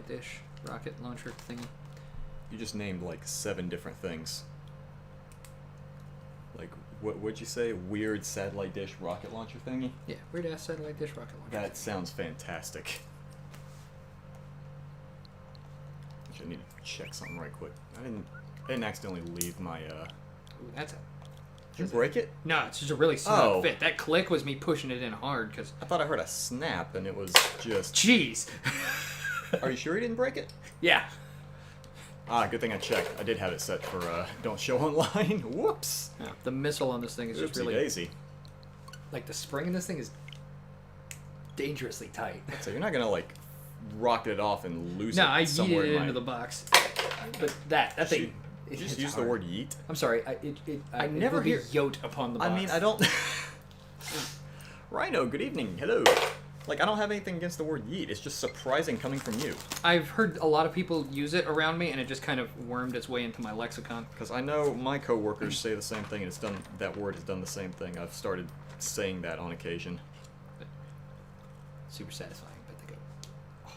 satellite dish rocket launcher thingy. You just named like 7 different things. Like, what'd you say? Weird satellite dish rocket launcher thingy? Yeah, weird ass satellite dish rocket launcher. That sounds fantastic. Actually, I need to check something right quick. I didn't accidentally leave my Ooh, that's a... Did you break it? No, it's just a really snug fit. That click was me pushing it in hard, because... I thought I heard a snap, and it was just... Jeez! Are you sure you didn't break it? Yeah. Ah, good thing I checked. I did have it set for don't show online. Whoops! Yeah, the missile on this thing is just really... Daisy. Like, the spring in this thing is dangerously tight. So you're not gonna, like, rocket it off and lose no, it I somewhere yeeted it in into the box. But that thing... Did you just use the word yeet? I'm sorry. I never hear yote upon the box. I mean, I don't... Rhino, good evening. Hello. Like, I don't have anything against the word yeet. It's just surprising coming from you. I've heard a lot of people use it around me, and it just kind of wormed its way into my lexicon. Because I know my coworkers say the same thing, and that word has done the same thing. I've started saying that on occasion. But super satisfying, but they go... Oh,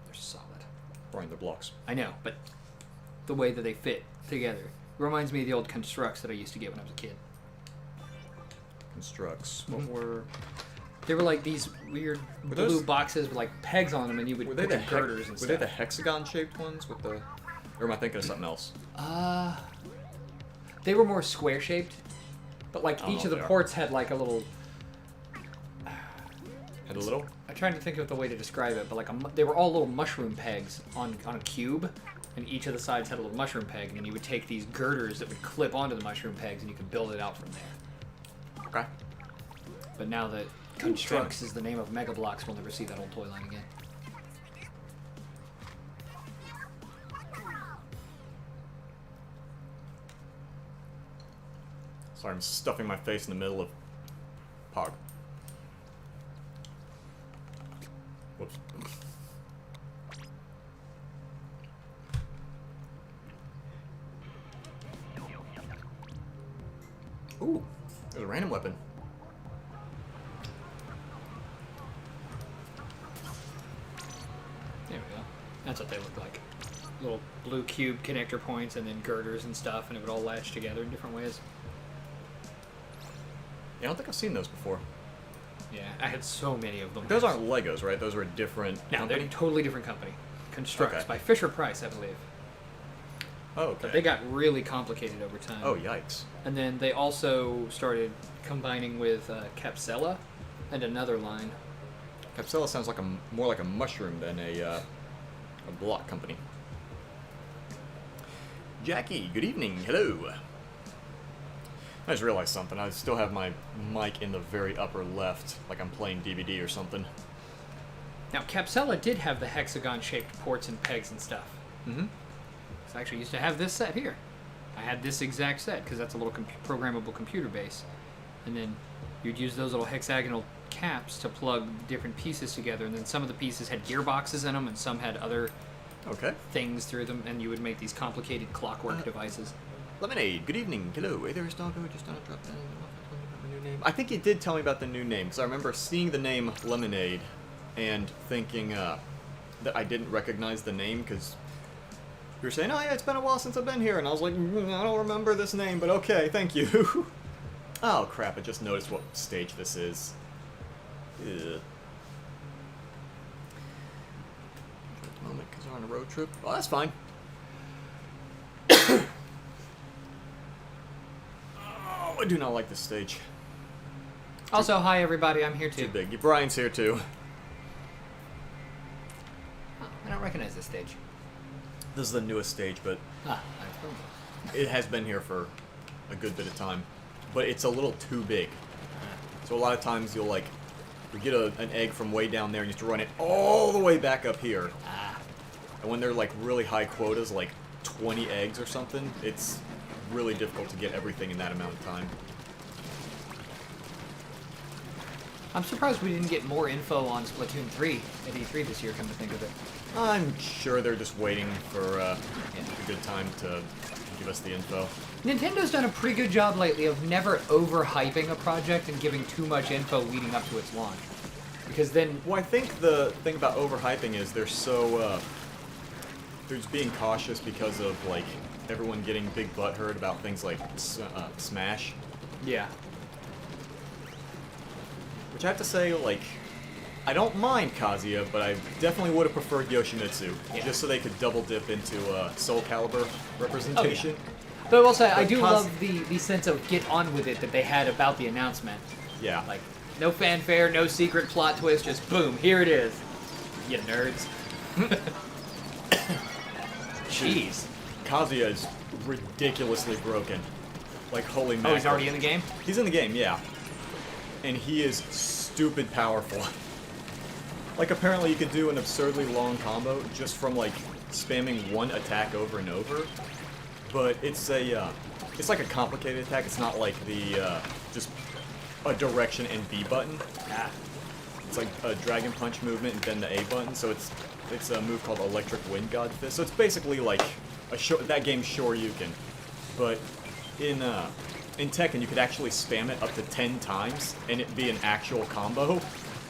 they're solid. Brian, they're blocks. I know, but the way that they fit together reminds me of the old constructs that I used to get when I was a kid. Constructs. What were... They were like these weird blue boxes with like pegs on them, and you would put the girders and stuff. Were they the hexagon-shaped ones with the... Or am I thinking of something else? They were more square-shaped, but like each of the ports had like a little... Had a little? I'm trying to think of the way to describe it, but like they were all little mushroom pegs on a cube, and each of the sides had a little mushroom peg, and then you would take these girders that would clip onto the mushroom pegs, and you could build it out from there. Okay. But now that Constructs is the name of Mega Bloks, we'll never see that old toy line again. Sorry, I'm stuffing my face in the middle of Pog. Whoops. Ooh, there's a random weapon. There we go. That's what they look like. Little blue cube connector points and then girders and stuff, and it would all latch together in different ways. Yeah, I don't think I've seen those before. Yeah, I had so many of them. Those aren't Legos, right? Those are a different No, company? they're a totally different company. Constructs, Okay. by Fisher-Price, I believe. Oh, okay. But they got really complicated over time. Oh, yikes. And then they also started combining with Capsella and another line. Capsella sounds like more like a mushroom than a block company. Jackie, good evening. Hello. I just realized something. I still have my mic in the very upper left, like I'm playing DVD or something. Now, Capsella did have the hexagon-shaped ports and pegs and stuff. Mm-hmm. So I actually used to have this set here. I had this exact set, because that's a little programmable computer base. And then you'd use those little hexagonal caps to plug different pieces together, and then some of the pieces had gearboxes in them, and some had other things through them, and you would make these complicated clockwork devices. Lemonade, good evening. Hello. Hey there, Doggo. Just on a drop down. New name. I think you did tell me about the new name, because I remember seeing the name Lemonade and thinking that I didn't recognize the name, because you were saying, oh yeah, it's been a while since I've been here, and I was like, I don't remember this name, but okay, thank you. Oh crap, I just noticed what stage this is. Ugh. Moment, because we're on a road trip. Oh, that's fine. Oh, I do not like this stage. Also, hi everybody, I'm here too. Too big. Brian's here too. Oh, I don't recognize this stage. This is the newest stage, but it has been here for a good bit of time. But it's a little too big. So a lot of times you'll you get an egg from way down there and you have to run it all the way back up here. And when they're like really high quotas, like 20 eggs or something, it's really difficult to get everything in that amount of time. I'm surprised we didn't get more info on Splatoon 3 at E3 this year, come to think of it. I'm sure they're just waiting for a good time to give us the info. Nintendo's done a pretty good job lately of never overhyping a project and giving too much info leading up to its launch. Because then, Well, I think the thing about overhyping is they're so, they're just being cautious because of, like, everyone getting big butthurt about things like Smash. yeah. Which I have to say, like, I don't mind Kazuya, but I definitely would have preferred Yoshimitsu, Yeah. just so they could double dip into Soul Calibur representation. But I will say, I But do Kaz- love the sense of get on with it that they had about the announcement. Yeah. Like, no fanfare, no secret plot twist, just boom, here it is. You nerds. Jeez. Kazuya is ridiculously broken. Like, holy mackerel. Oh, he's already in the game? He's in the game, yeah. And he is stupid powerful. Like, apparently you could do an absurdly long combo just from, like, spamming one attack over and over. But it's a, it's like a complicated attack. It's not like the, just a direction and B button. Ah. It's like a Dragon Punch movement and then the A button. So it's a move called Electric Wind God Fist. So it's basically like that game's Shoryuken. But in Tekken, you could actually spam it up to 10 times and it be an actual combo.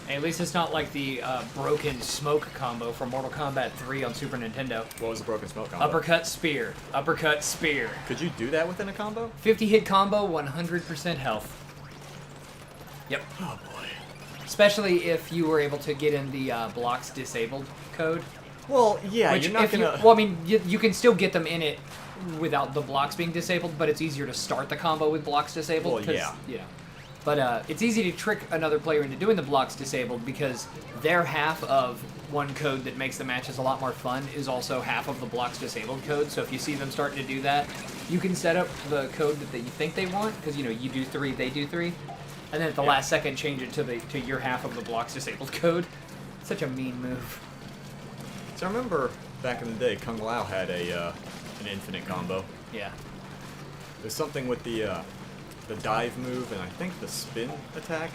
Hey, at least it's not like the broken smoke combo from Mortal Kombat 3 on Super Nintendo. What was the Broken Smoke combo? Uppercut, spear. Uppercut, spear. Could you do that within a combo? 50 hit combo, 100% health. Yep. Oh boy. Especially if you were able to get in the blocks disabled code. Well, yeah, Which you're not if gonna. well, I mean, you can still get them in it without the blocks being disabled, but it's easier to start the combo with blocks disabled. Well, 'cause, yeah. You know. But it's easy to trick another player into doing the blocks disabled because their half of one code that makes the matches a lot more fun is also half of the blocks disabled code. So if you see them starting to do that, you can set up the code that you think they want because you know you do 3, they do 3, and then at the Yeah. last second change it to your half of the blocks disabled code. Such a mean move. So I remember back in the day, Kung Lao had an infinite combo. Yeah. There's something with the dive move and I think the spin attack.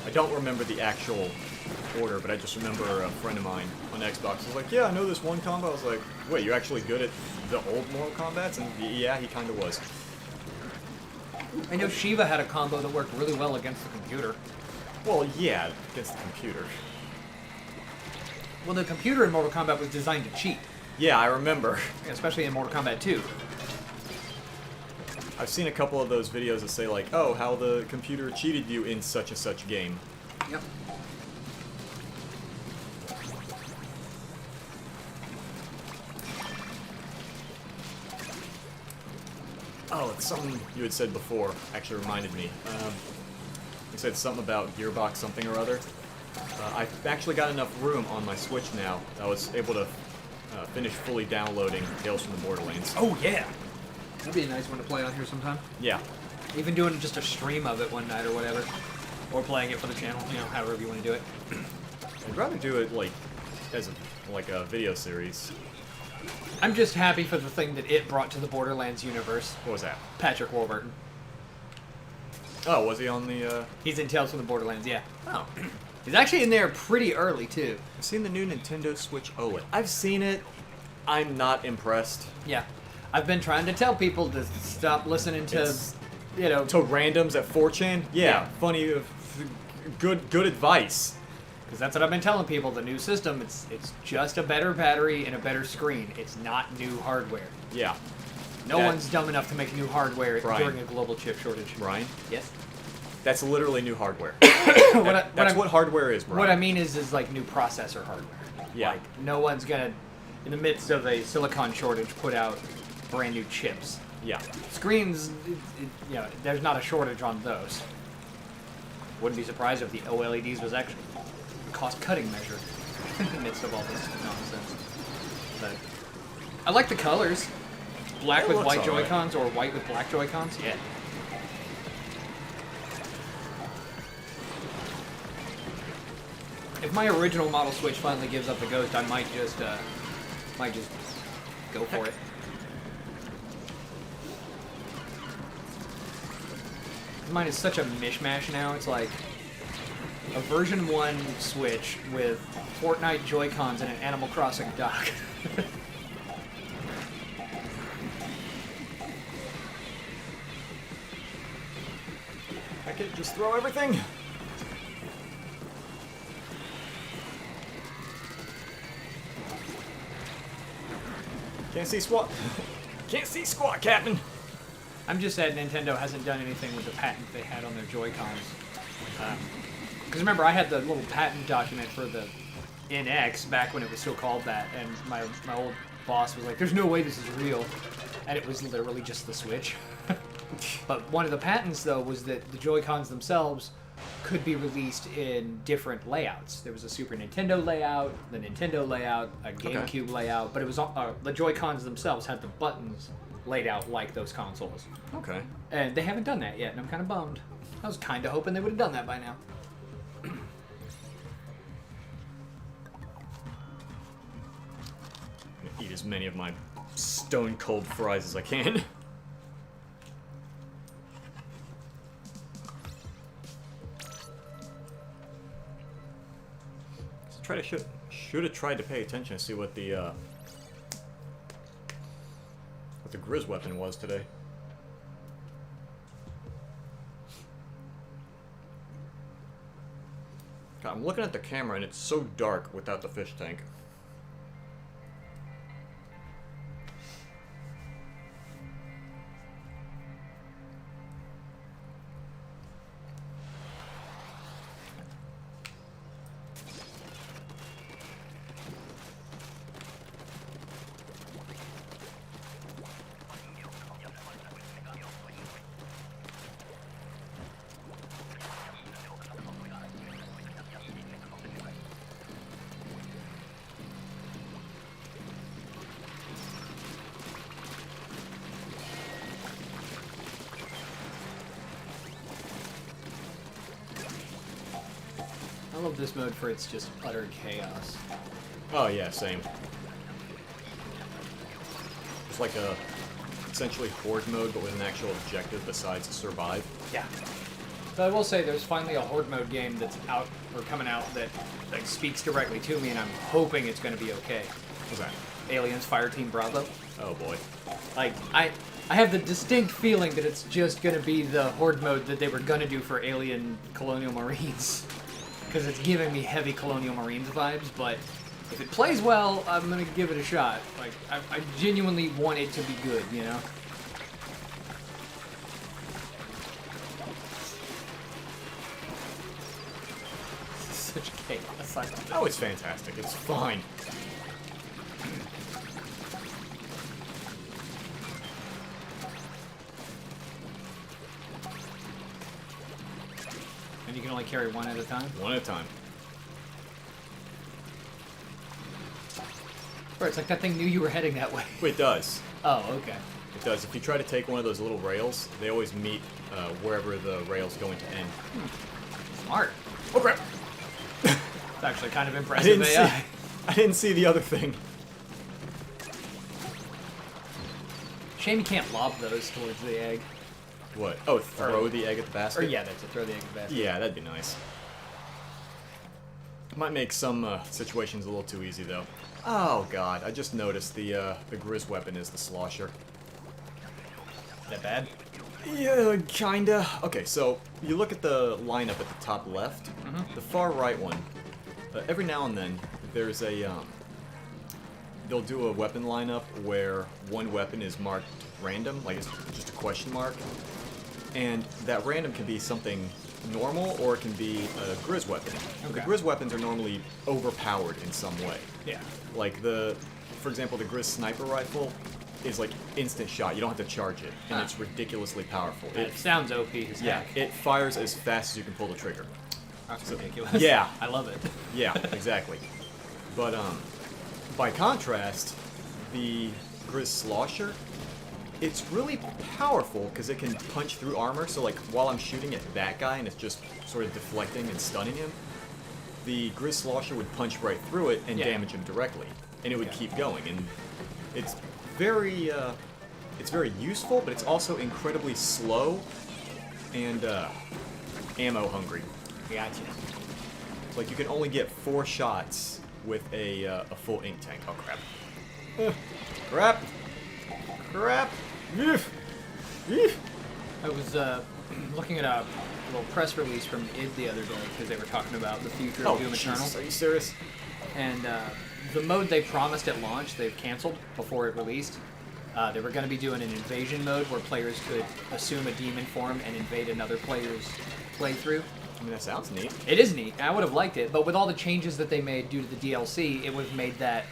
I don't remember the actual order, but I just remember a friend of mine on Xbox was like, yeah, I know this one combo. I was like, wait, you're actually good at the old Mortal Kombats? And yeah, he kind of was. I know Shiva had a combo that worked really well against the computer. Well, yeah, against the computer. Well, the computer in Mortal Kombat was designed to cheat, Yeah, I remember. especially in Mortal Kombat 2. I've seen a couple of those videos that say like, oh, how the computer cheated you in such and such game. Yep. Oh, it's something you had said before actually reminded me. You said something about Gearbox something or other. I've actually got enough room on my Switch now. I was able to finish fully downloading Tales from the Borderlands. Oh, yeah. That'd be a nice one to play on here sometime. Yeah. Even doing just a stream of it one night or whatever. Or playing it for the channel, you know, however you want to do it. I'd rather do it like as a video series. I'm just happy for the thing that it brought to the Borderlands universe. What was that? Patrick Warburton. Oh, was he on the? He's in Tales from the Borderlands, yeah. Oh. He's actually in there pretty early, too. I've seen the new Nintendo Switch OLED. I've seen it. I'm not impressed. Yeah. I've been trying to tell people to stop listening to, It's- you know... To randoms at 4chan? Yeah. Funny. Good advice. Because that's what I've been telling people. The new system, it's just a better battery and a better screen. It's not new hardware. Yeah. No That- one's dumb enough to make new hardware Brian. during a global chip shortage. Ryan? Yes? That's literally new hardware. That's what hardware is, Brian. What I mean is like new processor hardware. Yeah. Like, no one's gonna, in the midst of a silicon shortage, put out brand new chips. Yeah. Screens, you know, there's not a shortage on those. Wouldn't be surprised if the OLEDs was actually a cost-cutting measure in the midst of all this nonsense. But I like the colors. Black It with looks white alright. Joy-Cons or white with black Joy-Cons. Yeah. If my original model Switch finally gives up the ghost, I might just go for it. Mine is such a mishmash now. It's like a version 1 Switch with Fortnite Joy-Cons and an Animal Crossing dock. I could just throw everything. Can't see squat. Can't see squat, Captain. I'm just sad Nintendo hasn't done anything with the patent they had on their Joy-Cons. Because remember, I had the little patent document for the NX back when it was still called that, and my old boss was like, "There's no way this is real," and it was literally just the Switch. But one of the patents, though, was that the Joy-Cons themselves could be released in different layouts. There was a Super Nintendo layout, the Nintendo layout, a GameCube layout, but it was the Joy-Cons themselves had the buttons laid out like those consoles. Okay. And they haven't done that yet, and I'm kind of bummed. I was kind of hoping they would have done that by now. Eat as many of my stone cold fries as I can. Should have tried to pay attention to see what the Grizz weapon was today. God, I'm looking at the camera and it's so dark without the fish tank. I love this mode for its just utter chaos. Oh yeah, same. It's like a essentially horde mode, but with an actual objective besides survive. Yeah. But I will say there's finally a horde mode game that's out or coming out that speaks directly to me, and I'm hoping it's going to be okay. What's that? Aliens Fireteam Bravo. Oh boy. Like I have the distinct feeling that it's just going to be the horde mode that they were going to do for Alien Colonial Marines. Because it's giving me heavy Colonial Marines vibes, but if it plays well, I'm going to give it a shot. Like, I genuinely want it to be good, you know? Such chaos. Oh, it's fantastic. It's fine. And you can only carry one at a time? One at a time. Or it's like that thing knew you were heading that way. It does. Oh, okay. It does. If you try to take one of those little rails, they always meet wherever the rail's going to end. Smart. Oh crap! It's actually kind of impressive AI. I didn't see the other thing. Shame you can't lob those towards the egg. What? Oh, throw the egg at the basket? Or yeah, that's it. Throw the egg at the basket. Yeah, that'd be nice. Might make some situations a little too easy, though. Oh god, I just noticed the Grizz weapon is the slosher. Is that bad? Yeah, kinda. Okay, so you look at the lineup at the top left, the far right one. Every now and then, there's a they'll do a weapon lineup where one weapon is marked random, like it's just a question mark, and that random can be something normal or it can be a Grizz weapon. Okay. The Grizz weapons are normally overpowered in some way. Yeah. Like for example, the Grizz sniper rifle is like instant shot. You don't have to charge it, and it's ridiculously powerful. It sounds OP as Yeah, heck. it fires as fast as you can pull the trigger. That's ridiculous. Yeah. I love it. Yeah, exactly. But by contrast, the Grizz Slosher, it's really powerful because it can punch through armor. So like while I'm shooting at that guy and it's just sort of deflecting and stunning him, the Grizz Slosher would punch right through it and damage him directly, and it would keep going. And it's very useful, but it's also incredibly slow and ammo hungry. Gotcha. Like you can only get 4 shots with a full ink tank. Oh crap! Crap! Crap! Eef. Eef. I was looking at a little press release from id the other day because they were talking about the future of Doom Eternal. Jesus, are you serious? And the mode they promised at launch, they've canceled before it released. They were going to be doing an invasion mode where players could assume a demon form and invade another player's playthrough. I mean, that sounds neat. It is neat. I would have liked it, but with all the changes that they made due to the DLC, it would have made that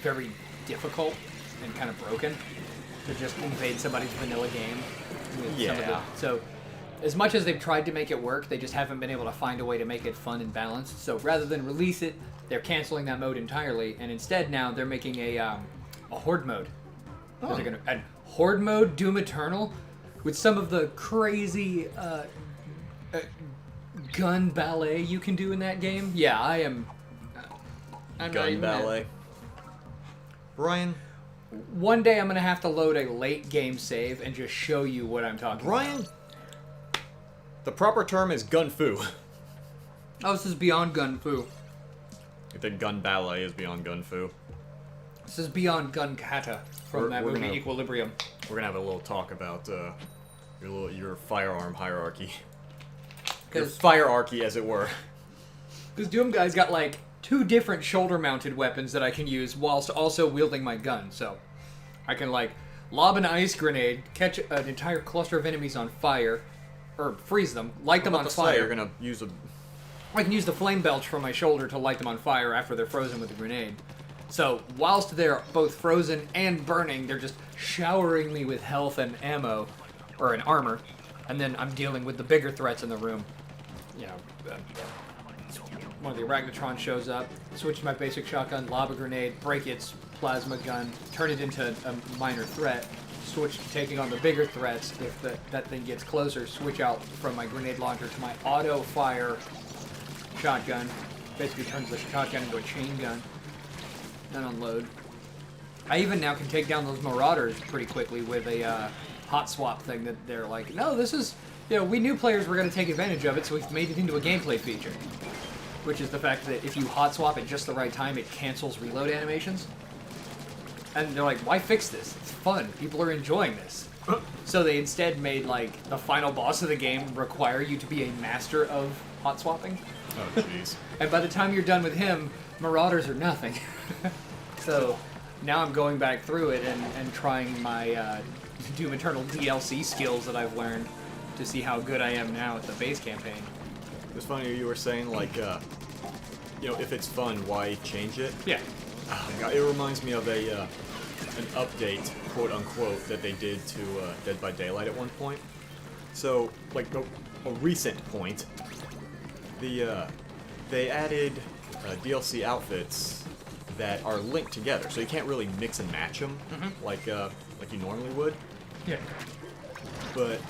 very difficult and kind of broken to just invade somebody's vanilla game. With some of the, so, as much as they've tried to make it work, they just haven't been able to find a way to make it fun and balanced. So rather than release it, they're canceling that mode entirely, and instead now they're making a horde mode. Oh. They're gonna add horde mode, Doom Eternal, with some of the crazy gun ballet you can do in that game. Yeah, I'm not Gun even ballet. Ryan, One day I'm gonna have to load a late game save and just show you what I'm talking Ryan, about. the proper term is gun fu. Oh, this is beyond gun fu. I think gun ballet is beyond gun fu. This is beyond gun kata from that we're movie gonna- Equilibrium. We're gonna have a little talk about your firearm hierarchy. Your 'Cause- firearchy, as it were. This Doom guy's got like 2 different shoulder-mounted weapons that I can use whilst also wielding my gun. So I can like lob an ice grenade, catch an entire cluster of enemies on fire, or freeze them, light them I'm on about to say, fire. You're gonna use a. I can use the flame belch from my shoulder to light them on fire after they're frozen with a grenade. So whilst they're both frozen and burning, they're just showering me with health and ammo, or an armor, and then I'm dealing with the bigger threats in the room. You know, one of the Arachnotron shows up, switch to my basic shotgun, lob a grenade, break its plasma gun, turn it into a minor threat, switch to taking on the bigger threats. If that thing gets closer, switch out from my grenade launcher to my auto fire shotgun. Basically turns the shotgun into a chain gun. And unload. I even now can take down those marauders pretty quickly with a hot swap thing that they're like, no, this is, we knew players were going to take advantage of it, so we've made it into a gameplay feature. Which is the fact that if you hot swap at just the right time, it cancels reload animations. And they're like, why fix this? It's fun. People are enjoying this. So they instead made, like, the final boss of the game require you to be a master of hot swapping. Oh, jeez. And by the time you're done with him, marauders are nothing. So now I'm going back through it and trying my Doom Eternal DLC skills that I've learned to see how good I am now at the base campaign. It's funny you were saying, like, if it's fun, why change it? Yeah. Oh, God, it reminds me of an update, quote unquote, that they did to Dead by Daylight at one point. So, like, a recent point, they added DLC outfits that are linked together, so you can't really mix and match them like you normally would. Yeah. But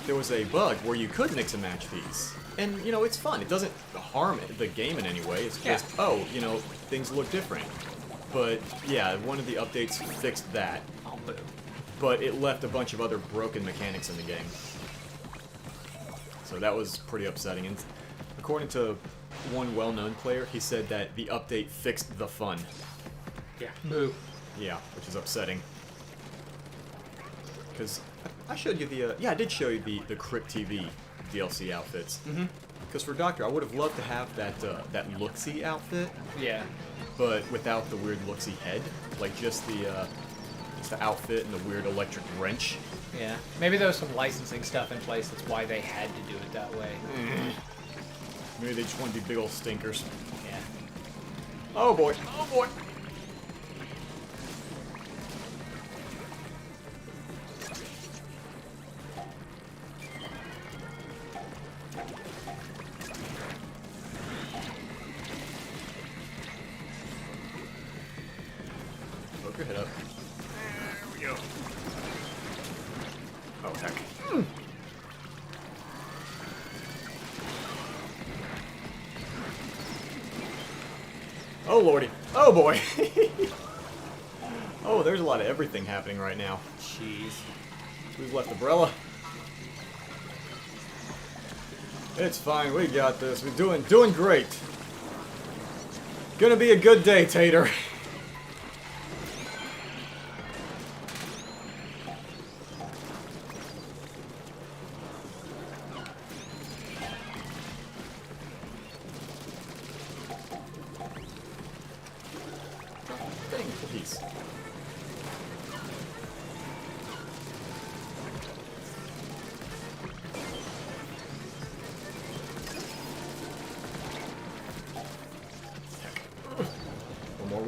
there was a bug where you could mix and match these. And, it's fun. It doesn't harm the game in any way. It's just, things look different. But, yeah, one of the updates fixed that. I'll move. But it left a bunch of other broken mechanics in the game. So that was pretty upsetting. And according to one well-known player, he said that the update fixed the fun. Yeah. Move. Yeah, which is upsetting. Because I showed you the... I did show you the Crypt TV DLC outfits. Because for Doctor, I would have loved to have that Looksy outfit, Yeah. but without the weird Looksy head. Like, just the outfit and the weird electric wrench. Yeah. Maybe there was some licensing stuff in place. That's why they had to do it that way. Maybe they just want to be big old stinkers. Yeah. Oh boy! Oh boy! Poke your head up. There we go. Oh heck. Oh lordy. Oh boy. Oh, there's a lot of everything happening right now. Jeez. We've left Umbrella. It's fine, we got this. We're doing great. Gonna be a good day, Tater. piece.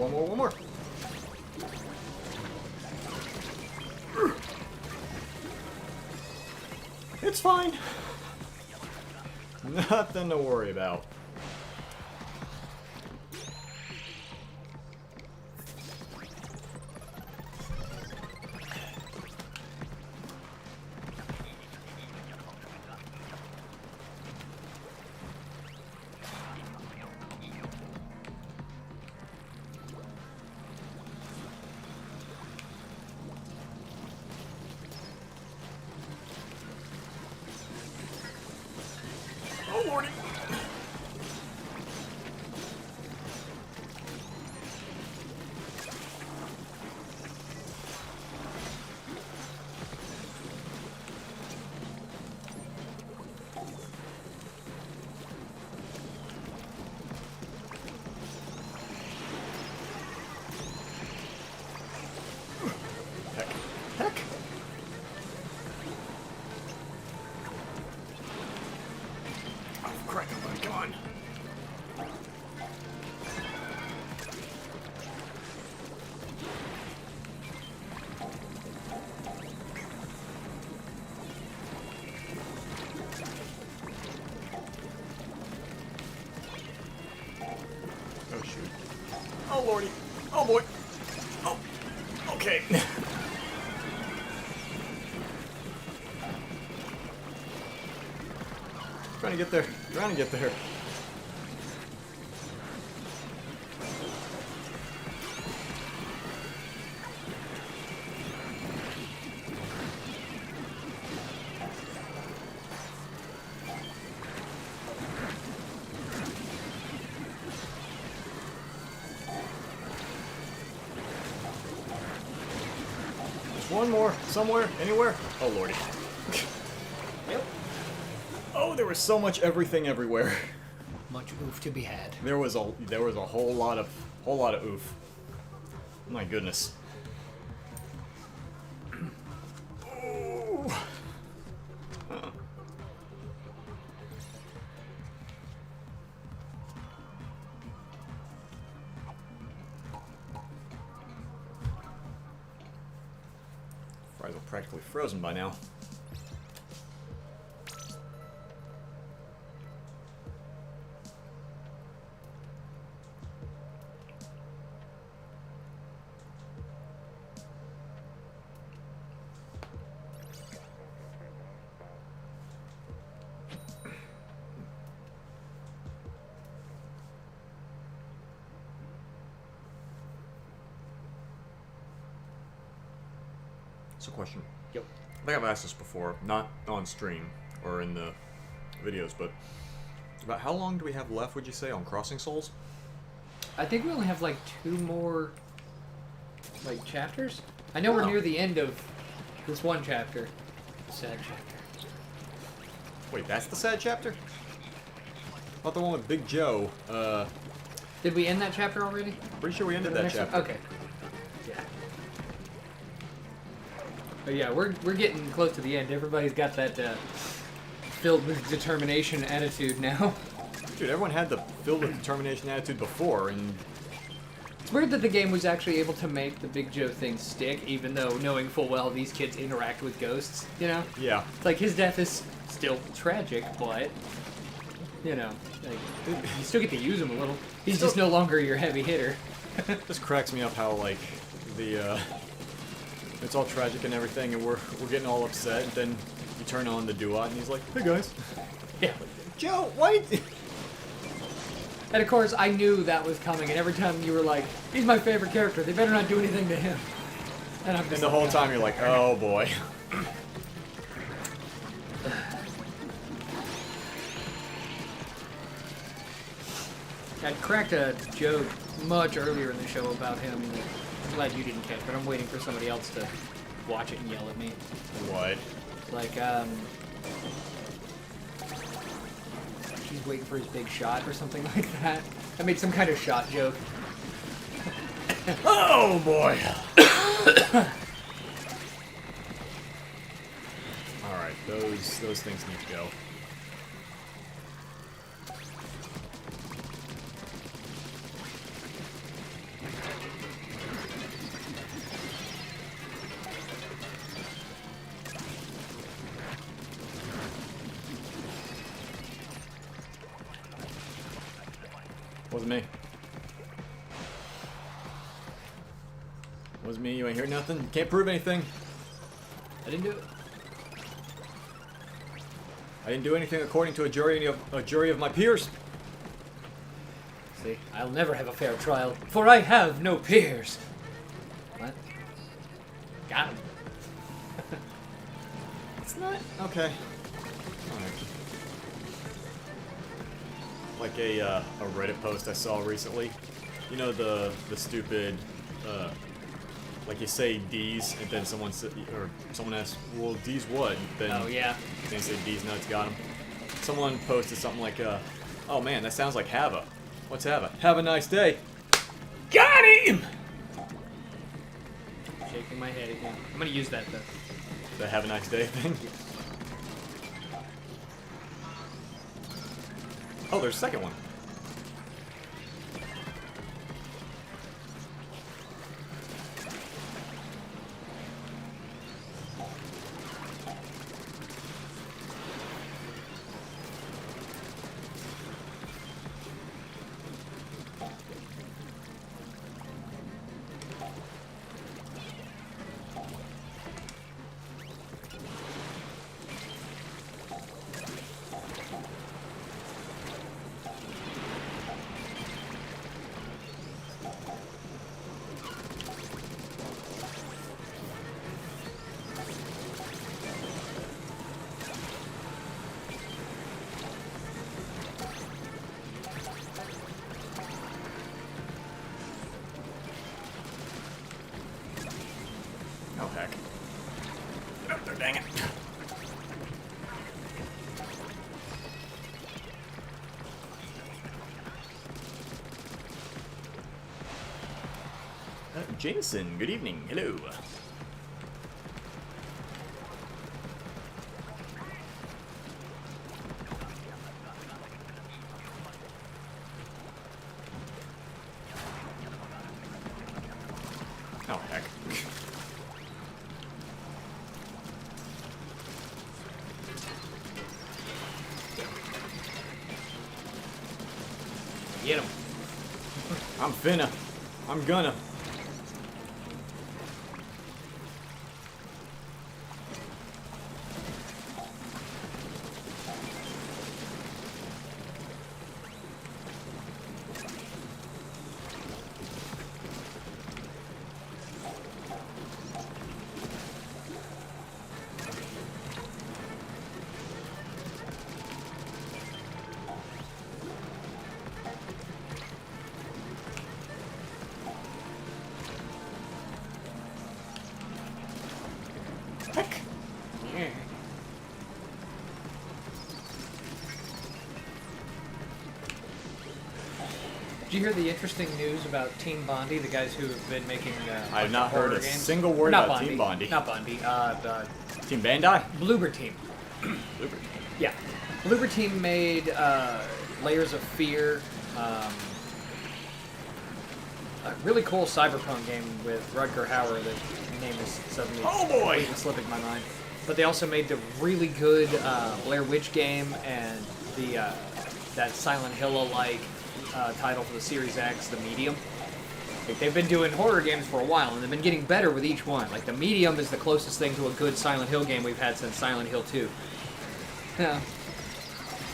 One more. It's fine. Nothing to worry about. Oh, Lordy. Heck. Oh, crap, come on. Oh, shoot. Oh, Lordy. Oh, boy. Oh, okay. Trying to get there. Trying to get there. There's one more. Somewhere. Anywhere. Oh, Lordy. Yep. Oh, there was so much everything everywhere. Much oof to be had. There was a whole lot of oof. My goodness. Ooh. Fries are practically frozen by now. So, question. Yep. I think I've asked this before, not on stream or in the videos, but about how long do we have left, would you say, on Crossing Souls? I think we only have like 2 more like chapters. I know we're near the end of this one chapter. Sad chapter. Wait, that's the sad chapter? I thought the one with Big Joe. Did we end that chapter already? Pretty sure we ended The that next one? chapter. Okay. Yeah. But yeah, we're getting close to the end. Everybody's got that filled with determination attitude now. Dude, everyone had the filled with determination attitude before, and It's weird that the game was actually able to make the Big Joe thing stick, even though knowing full well these kids interact with ghosts, you know? yeah. It's like his death is still tragic, but, you know, like, you still get to use him a little. He's just no longer your heavy hitter. This cracks me up how, like, it's all tragic and everything, and we're getting all upset, and then you turn on the duot, and he's like, hey guys. Yeah. Joe, wait! And of course, I knew that was coming, and every time you were like, he's my favorite character, they better not do anything to him. And I'm just And the whole time you're like, oh boy. I'd cracked a joke much earlier in the show about him that I'm glad you didn't catch, but I'm waiting for somebody else to watch it and yell at me. What? Like, he's waiting for his big shot or something like that. I made some kind of shot joke. Oh boy. All right, those things need to go. Wasn't me. Wasn't me. You ain't hear nothing. Can't prove anything. I didn't do it. I didn't do anything according to a jury of my peers. See, I'll never have a fair trial, for I have no peers. What? Got him. It's not okay. All right. Like a Reddit post I saw recently. You know the stupid like you say D's and then someone asks, well, D's what? And then Oh yeah. they say D's nuts, got him. Someone posted something like, oh man, that sounds like Hava. What's Hava? Have a nice day. Got him! Shaking my head again. I'm gonna use that though. The have a nice day thing? Oh, there's a second one. Oh, heck. Get up there, dang it. Jameson, good evening. Hello. Oh, heck. Get him. I'm finna. I'm gonna. Heck. Yeah. Did you hear the interesting news about Team Bondi, the guys who have been making I have not heard horror a games? single word Not about Bondi. Team Bondi. Not Bondi. Team Bandai? Bloober Team. Looper. Yeah. Bloober Team made Layers of Fear, a really cool cyberpunk game with Rutger Hauer. The name is suddenly completely slipping my mind. But they also made the really good Blair Witch game and the that Silent Hill-alike title for the Series X, The Medium. Like, they've been doing horror games for a while, and they've been getting better with each one. Like, The Medium is the closest thing to a good Silent Hill game we've had since Silent Hill 2. Yeah.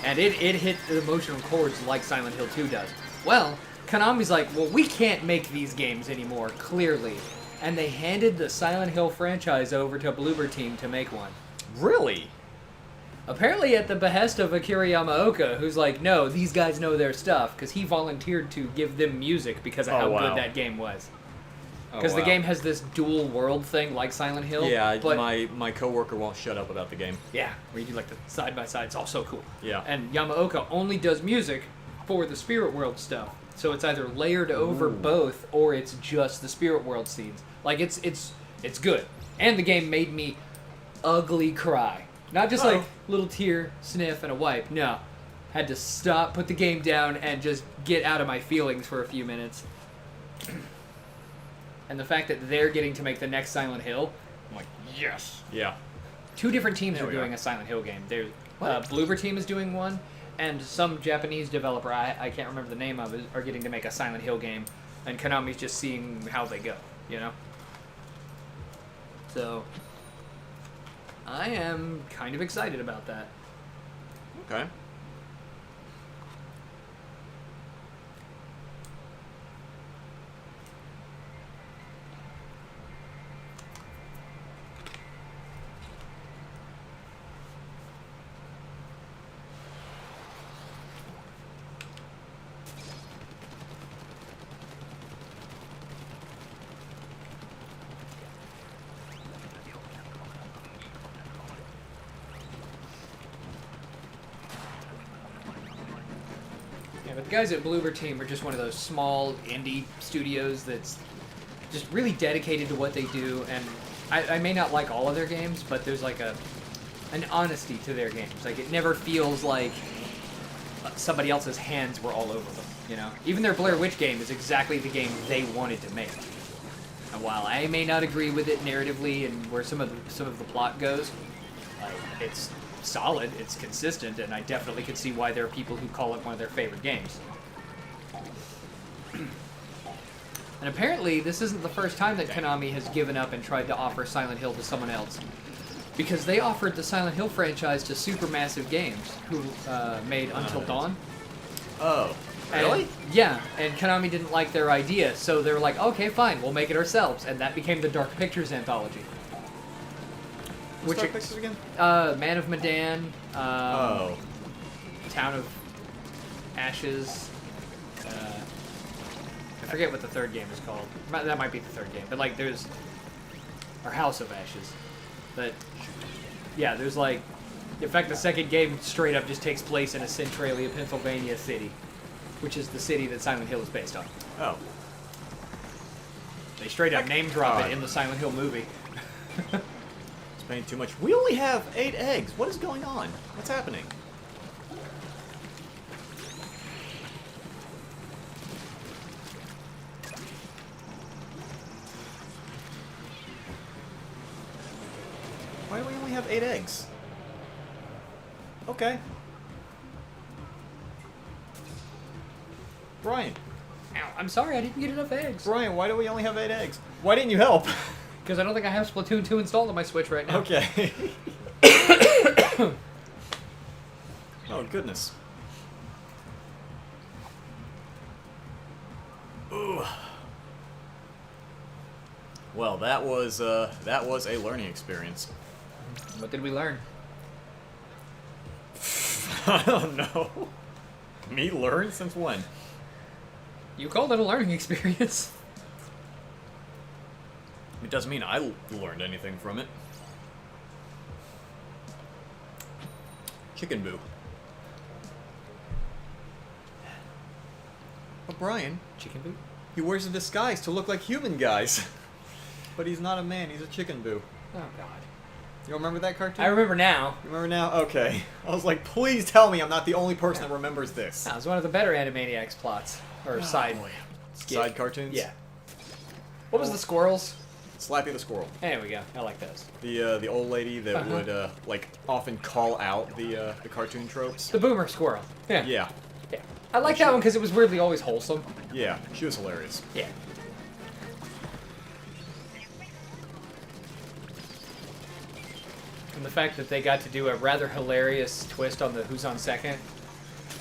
And it hit the emotional chords like Silent Hill 2 does. Well, Konami's like, well, we can't make these games anymore, clearly. And they handed the Silent Hill franchise over to Bloober Team to make one. Really? Apparently at the behest of Akira Yamaoka, who's like, no, these guys know their stuff, because he volunteered to give them music because of how good that game was. Because the game has this dual world thing like Silent Hill. Yeah, but my coworker won't shut up about the game. yeah, where you do like the side by side. It's all so cool. Yeah. And Yamaoka only does music for the Spirit World stuff. So it's either layered over both, or it's just the spirit world scenes. Like it's good, and the game made me ugly cry. Not just like little tear, sniff, and a wipe. No, had to stop, put the game down, and just get out of my feelings for a few minutes. And the fact that they're getting to make the next Silent Hill, I'm like, yes. Yeah. 2 different teams are doing a Silent Hill game. There's Bloober Team is doing one, and some Japanese developer, I can't remember the name of it, are getting to make a Silent Hill game, and Konami's just seeing how they go, you know? So, I am kind of excited about that. Okay. Yeah, but the guys at Bloober Team are just one of those small indie studios that's just really dedicated to what they do, and I may not like all of their games, but there's like an honesty to their games. Like, it never feels like somebody else's hands were all over them, you know? Even their Blair Witch game is exactly the game they wanted to make. And while I may not agree with it narratively and where some of the plot goes, it's solid, it's consistent, and I definitely could see why there are people who call it one of their favorite games. And apparently, this isn't the first time that Konami has given up and tried to offer Silent Hill to someone else. Because they offered the Silent Hill franchise to Supermassive Games, who made Until Dawn. Oh, really? And, yeah, and Konami didn't like their idea, so they were like, okay, fine, we'll make it ourselves. And that became the Dark Pictures anthology. What's Dark Pictures again? Man of Medan, Town of Ashes, I forget what the third game is called. That might be the third game, but like there's... Or House of Ashes. But, yeah, there's like... In fact, the second game straight up just takes place in a Centralia, Pennsylvania city, which is the city that Silent Hill is based on. Oh. They straight up name drop it in the Silent Hill movie. It's paying too much. We only have 8 eggs. What is going on? What's happening? Why do we only have 8 eggs? Okay. Brian. Ow, I'm sorry, I didn't get enough eggs. Brian, why do we only have 8 eggs? Why didn't you help? Because I don't think I have Splatoon 2 installed on my Switch right now. Okay. Oh, goodness. Ooh. Well, that was a learning experience. What did we learn? I don't know. Me learn? Since when? You called it a learning experience. It doesn't mean I learned anything from it. Chicken Boo. But Brian, Chicken Boo? he wears a disguise to look like human guys. But he's not a man, he's a chicken boo. Oh, God. You don't remember that cartoon? I remember now. You remember now? Okay. I was like, please tell me I'm not the only person that remembers this. That was one of the better Animaniacs plots. Or side... boy. skit. Side cartoons? Yeah. What was the squirrels? Slappy the Squirrel. There we go. I like those. The old lady that would, like, often call out the cartoon tropes. The boomer squirrel. Yeah. Yeah. Yeah. I like that one because it was weirdly always wholesome. Yeah. She was hilarious. Yeah. And the fact that they got to do a rather hilarious twist on the Who's on Second.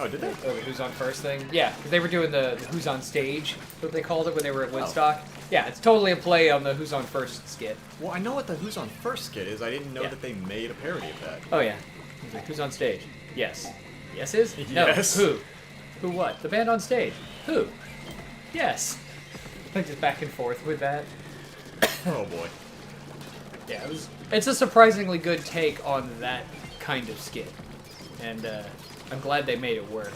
Oh, did they? Or the Who's on First thing. Yeah, 'cause they were doing the Who's on Stage, what they called it when they were at Woodstock. Yeah, it's totally a play on the Who's on First skit. Well, I know what the Who's on First skit is. I didn't know Yeah. that they made a parody of that. Oh, yeah. He's like, Who's on Stage? Yes. Yes is? No. Yes. Who? Who what? The band on stage. Who? Yes. Like just back and forth with that. Oh, boy. Yeah, it's a surprisingly good take on that kind of skit. And I'm glad they made it work.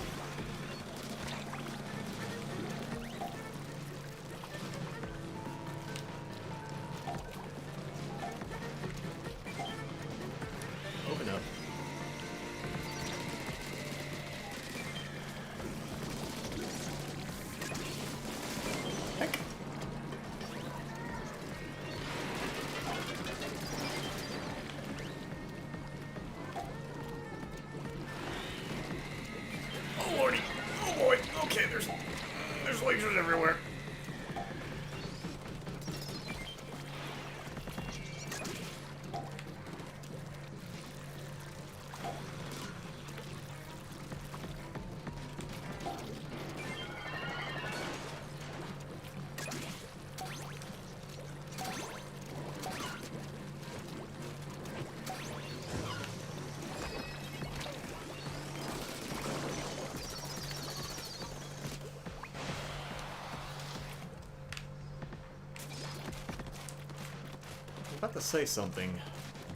I'm about to say something,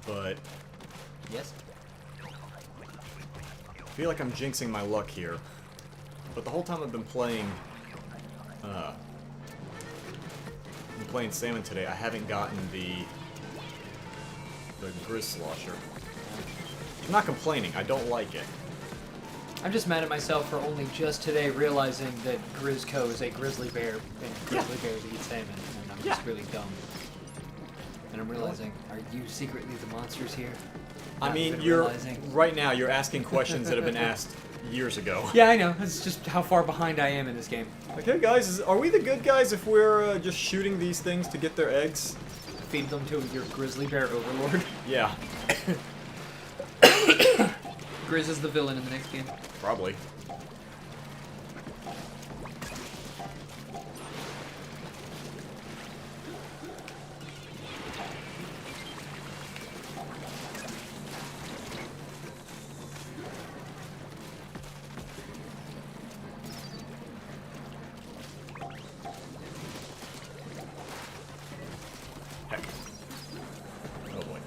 but Yes? I feel like I'm jinxing my luck here. But the whole time I've been playing Salmon today, I haven't gotten the Grizz Slosher. I'm not complaining, I don't like it. I'm just mad at myself for only just today realizing that Grizzco is a grizzly bear, and grizzly bears eat salmon, and I'm just really dumb. And I'm realizing, are you secretly the monsters here? I Not mean, even you're realizing. right now. You're asking questions that have been asked years ago. Yeah, I know. It's just how far behind I am in this game. Okay, guys, are we the good guys if we're just shooting these things to get their eggs? Feed them to your grizzly bear overlord. Yeah, Grizz is the villain in the next game. probably. Heck. Oh boy.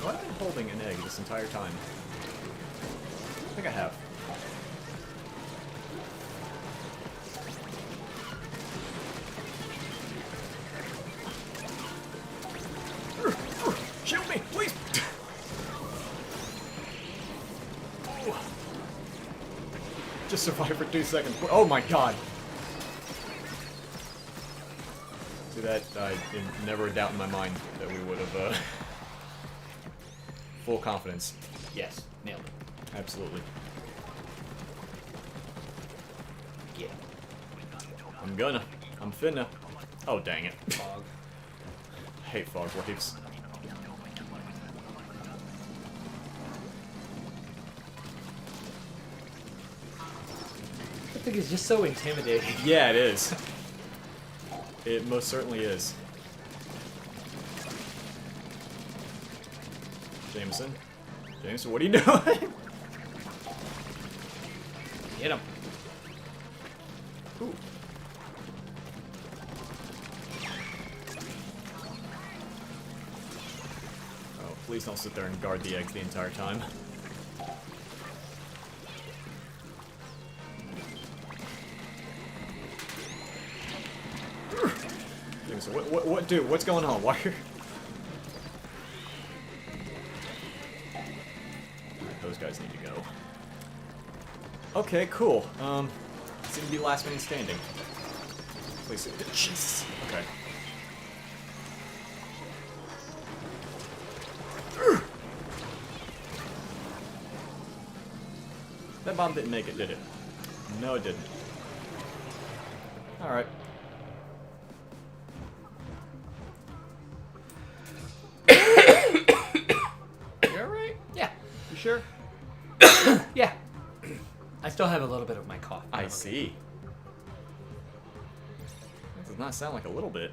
Well, I've been holding an egg this entire time. I think I have. Shield me, please! Just survived for 2 seconds. Oh my god! See that? Never a doubt in my mind that we would have, full confidence. Yes, nailed it. Absolutely. Yeah. I'm finna. Oh, dang it. Fog. I hate fog waves. That thing is just so intimidating. Yeah, it is. It most certainly is. Jameson? Jameson, what are you doing? Hit him. Ooh. Oh, please don't sit there and guard the eggs the entire time. Jameson, what, dude? What's going on? Why are those guys need to go? Okay, cool. Seem to be last man standing. Please. Jesus. Okay. That bomb didn't make it, did it? No, it didn't. Alright. You alright? Yeah. You sure? Yeah. I still have a little bit of my cough. I see. That does not sound like a little bit.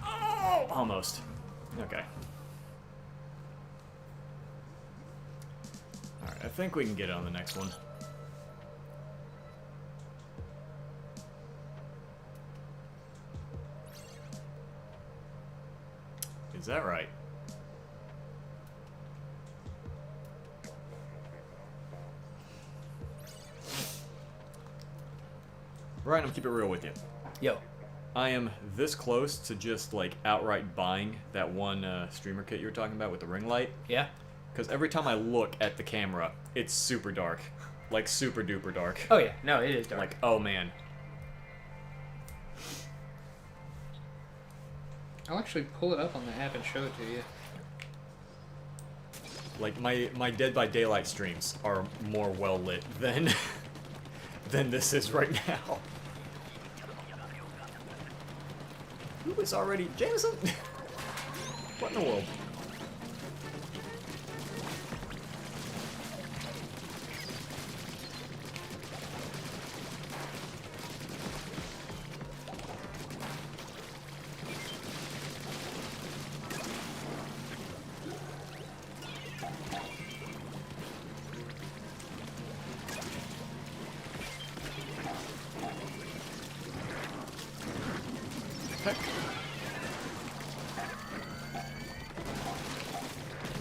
Oh, almost. Okay. Alright, I think we can get it on the next one. Is that right? Ryan, I'm keep it real with you. Yo. I am this close to just like outright buying that one streamer kit you were talking about with the ring light. Yeah? Because every time I look at the camera, it's super dark. Like super duper dark. Oh yeah. No, it is dark. Like, oh man. I'll actually pull it up on the app and show it to you. Like my Dead by Daylight streams are more well lit than than this is right now. Who is already Jameson? What in the world?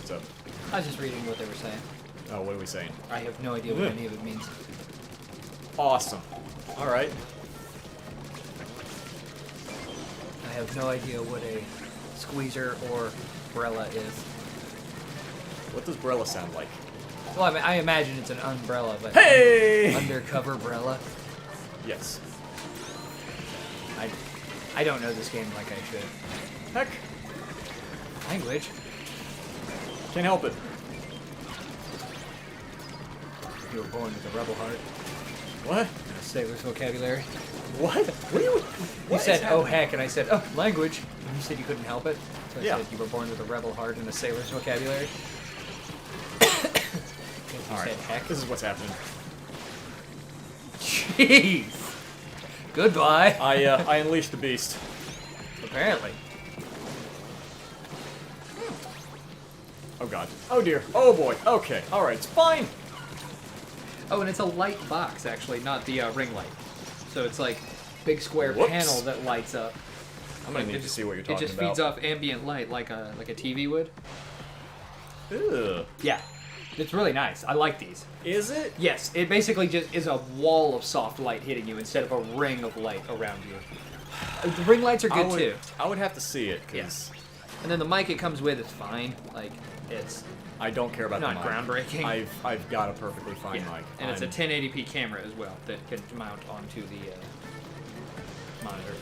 What's up? I was just reading what they were saying. Oh, what are we saying? I have no idea what any of it means. Awesome. All right. I have no idea what a squeezer or umbrella is. What does Brella sound like? Well, I mean, I imagine it's an umbrella, but Hey! undercover umbrella. Yes. I don't know this game like I should. Heck. Language. Can't help it. You were born with a rebel heart. What? And a sailor's vocabulary. What? What are you? You What said, is oh happening? heck, and I said, oh, language. And you said you couldn't help it. So I Yeah. said you were born with a rebel heart and a sailor's vocabulary. You All right. said heck. This is what's happening. Jeez. Goodbye. I unleashed the beast. Apparently. Oh god. Oh dear. Oh boy. Okay. All right. It's fine. Oh, and it's a light box, actually, not the ring light. So it's like big square Whoops. panel that lights up. I'm gonna Like, need to see what you're talking It just about. feeds off ambient light like a TV would. Ugh. Yeah. It's really nice. I like these. Is it? Yes, it basically just is a wall of soft light hitting you instead of a ring of light around you. The ring lights are good too. I would have to see it because Yes. And then the mic it comes with is fine. Like, it's I don't care about not the mic. groundbreaking. I've got a perfectly fine yeah. mic. And it's a I'm- 1080p camera as well that can mount onto the monitor.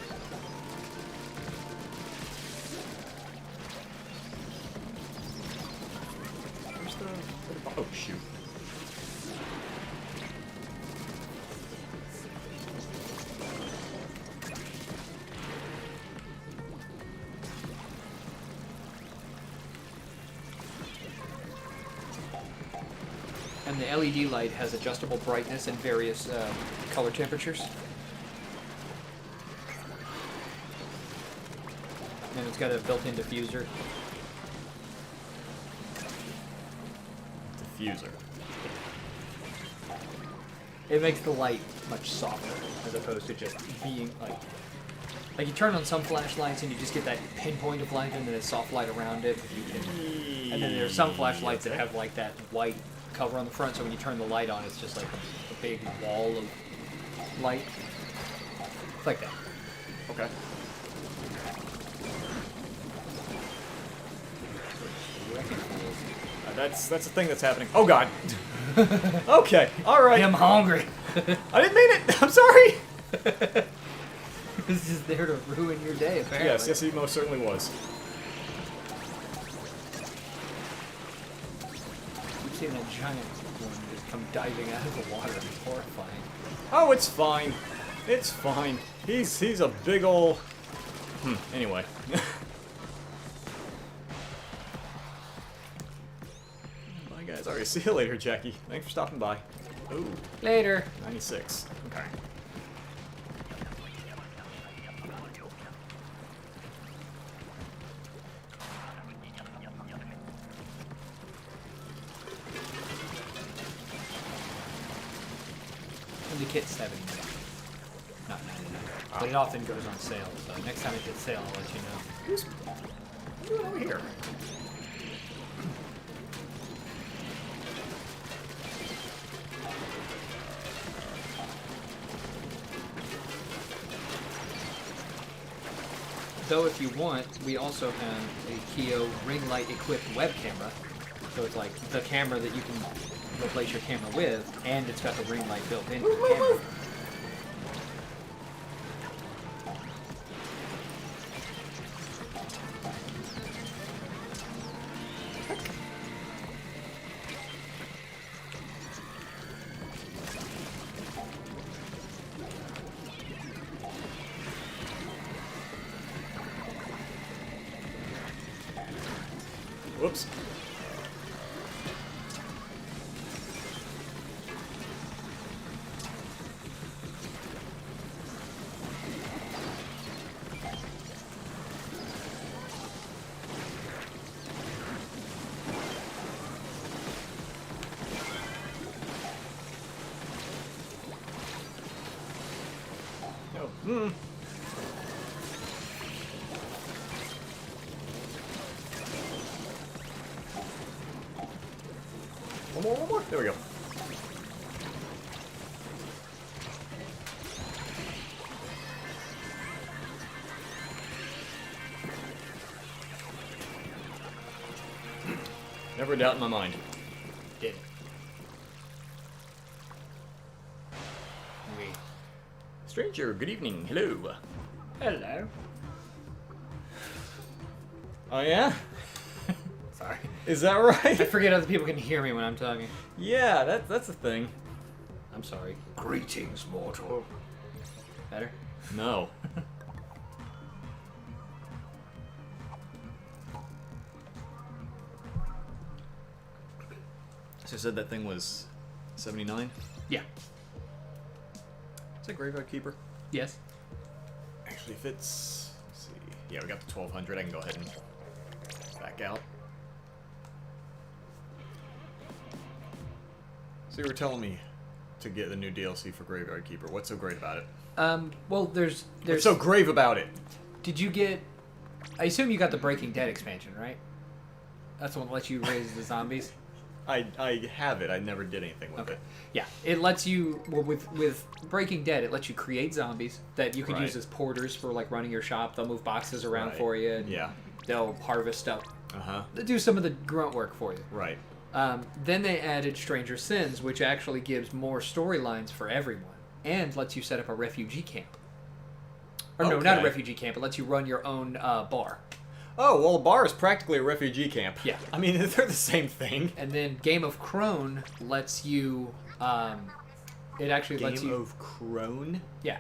Where's the oh shoot. And the LED light has adjustable brightness and various color temperatures. And it's got a built-in diffuser. Diffuser. It makes the light much softer as opposed to just being like you turn on some flashlights and you just get that pinpoint of light and then a soft light around it. And then there's some flashlights that have like that white cover on the front, so when you turn the light on, it's just like a big wall of light. It's like that. Okay. That's the thing that's happening. Oh god. Okay. All right. I'm hungry. I didn't mean it. I'm sorry. This is there to ruin your day, apparently. Yes, he most certainly was. You've seen a giant one just come diving out of the water. It's horrifying. Oh, it's fine. It's fine. He's a big ol'. Anyway. Bye guys. Alright, see you later, Jackie. Thanks for stopping by. Ooh, Later. 96. Okay. And the kit's 70. Not 99. But it often goes on sale, so next time it hits sale, I'll let you know. Who's what are you doing over here? Though if you want, we also have a Kio ring light equipped web camera. So it's like the camera that you can replace your camera with, and it's got the ring light built into the camera. Whoops. No. One more, one more. There we go. Never a doubt in my mind. Did it. We. Stranger, good evening. Hello. Hello. Oh, yeah? Sorry. Is that right? I forget other people can hear me when I'm talking. Yeah, that's a thing. I'm sorry. Greetings, mortal. Better? No. So you said that thing was 79? Yeah. Is that Graveyard Keeper? Yes. Actually, if it's... Let's see. Yeah, we got the 1200. I can go ahead and back out. So you were telling me to get the new DLC for Graveyard Keeper. What's so great about it? Well, there's. What's so grave about it? Did you get? I assume you got the Breaking Dead expansion, right? That's the one that lets you raise the zombies. I have it. I never did anything with Okay. it. Yeah, it lets you. Well, with Breaking Dead, it lets you create zombies that you can Right. use as porters for like running your shop. They'll move boxes around Right. for you. And Yeah. They'll harvest stuff. Uh-huh. They'll do some of the grunt work for you. Right. Then they added Stranger Sins, which actually gives more storylines for everyone and lets you set up a refugee camp. Or no, not a Okay. refugee camp. It lets you run your own bar. Oh, well, a bar is practically a refugee camp. Yeah. I mean, they're the same thing. And then Game of Crone lets you. It actually lets Game you. of Crone? Yeah.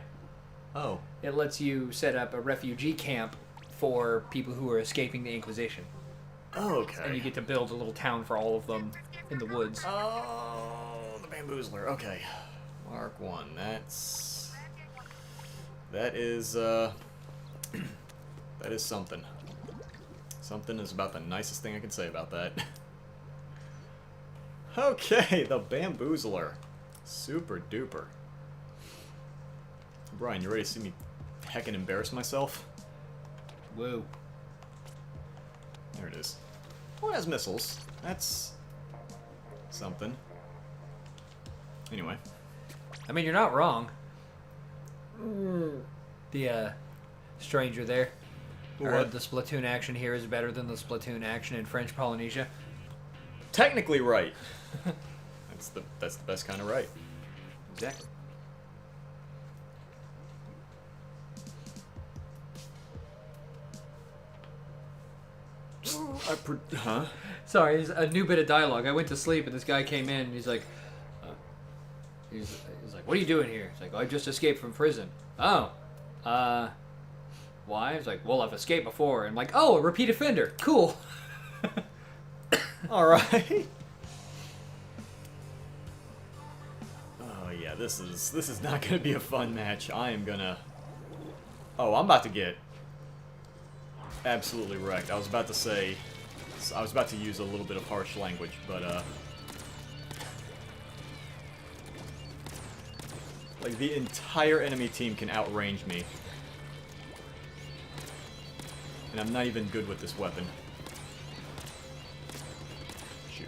Oh. It lets you set up a refugee camp for people who are escaping the Inquisition. Oh, okay. And you get to build a little town for all of them in the woods. Oh, the Bamboozler. Okay. Mark 1. That is, that is something. Something is about the nicest thing I can say about that. Okay, the Bamboozler. Super duper. Brian, you ready to see me heckin' embarrass myself? Whoa. There it is. Well, it has missiles. That's something. Anyway. I mean, you're not wrong. The stranger there. I heard What? the Splatoon action here is better than the Splatoon action in French Polynesia. Technically right. That's the best kind of right. Exactly. Huh? Sorry, it's a new bit of dialogue. I went to sleep and this guy came in and he's like, he's like, what are you doing here? He's like, oh, I just escaped from prison. Oh, why? He's like, well, I've escaped before. And I'm like, oh, a repeat offender. Cool. All right. Oh yeah, this is not gonna be a fun match. I am gonna. Oh, I'm about to get absolutely wrecked. I was about to say. I was about to use a little bit of harsh language, but like the entire enemy team can outrange me, and I'm not even good with this weapon. Shoot.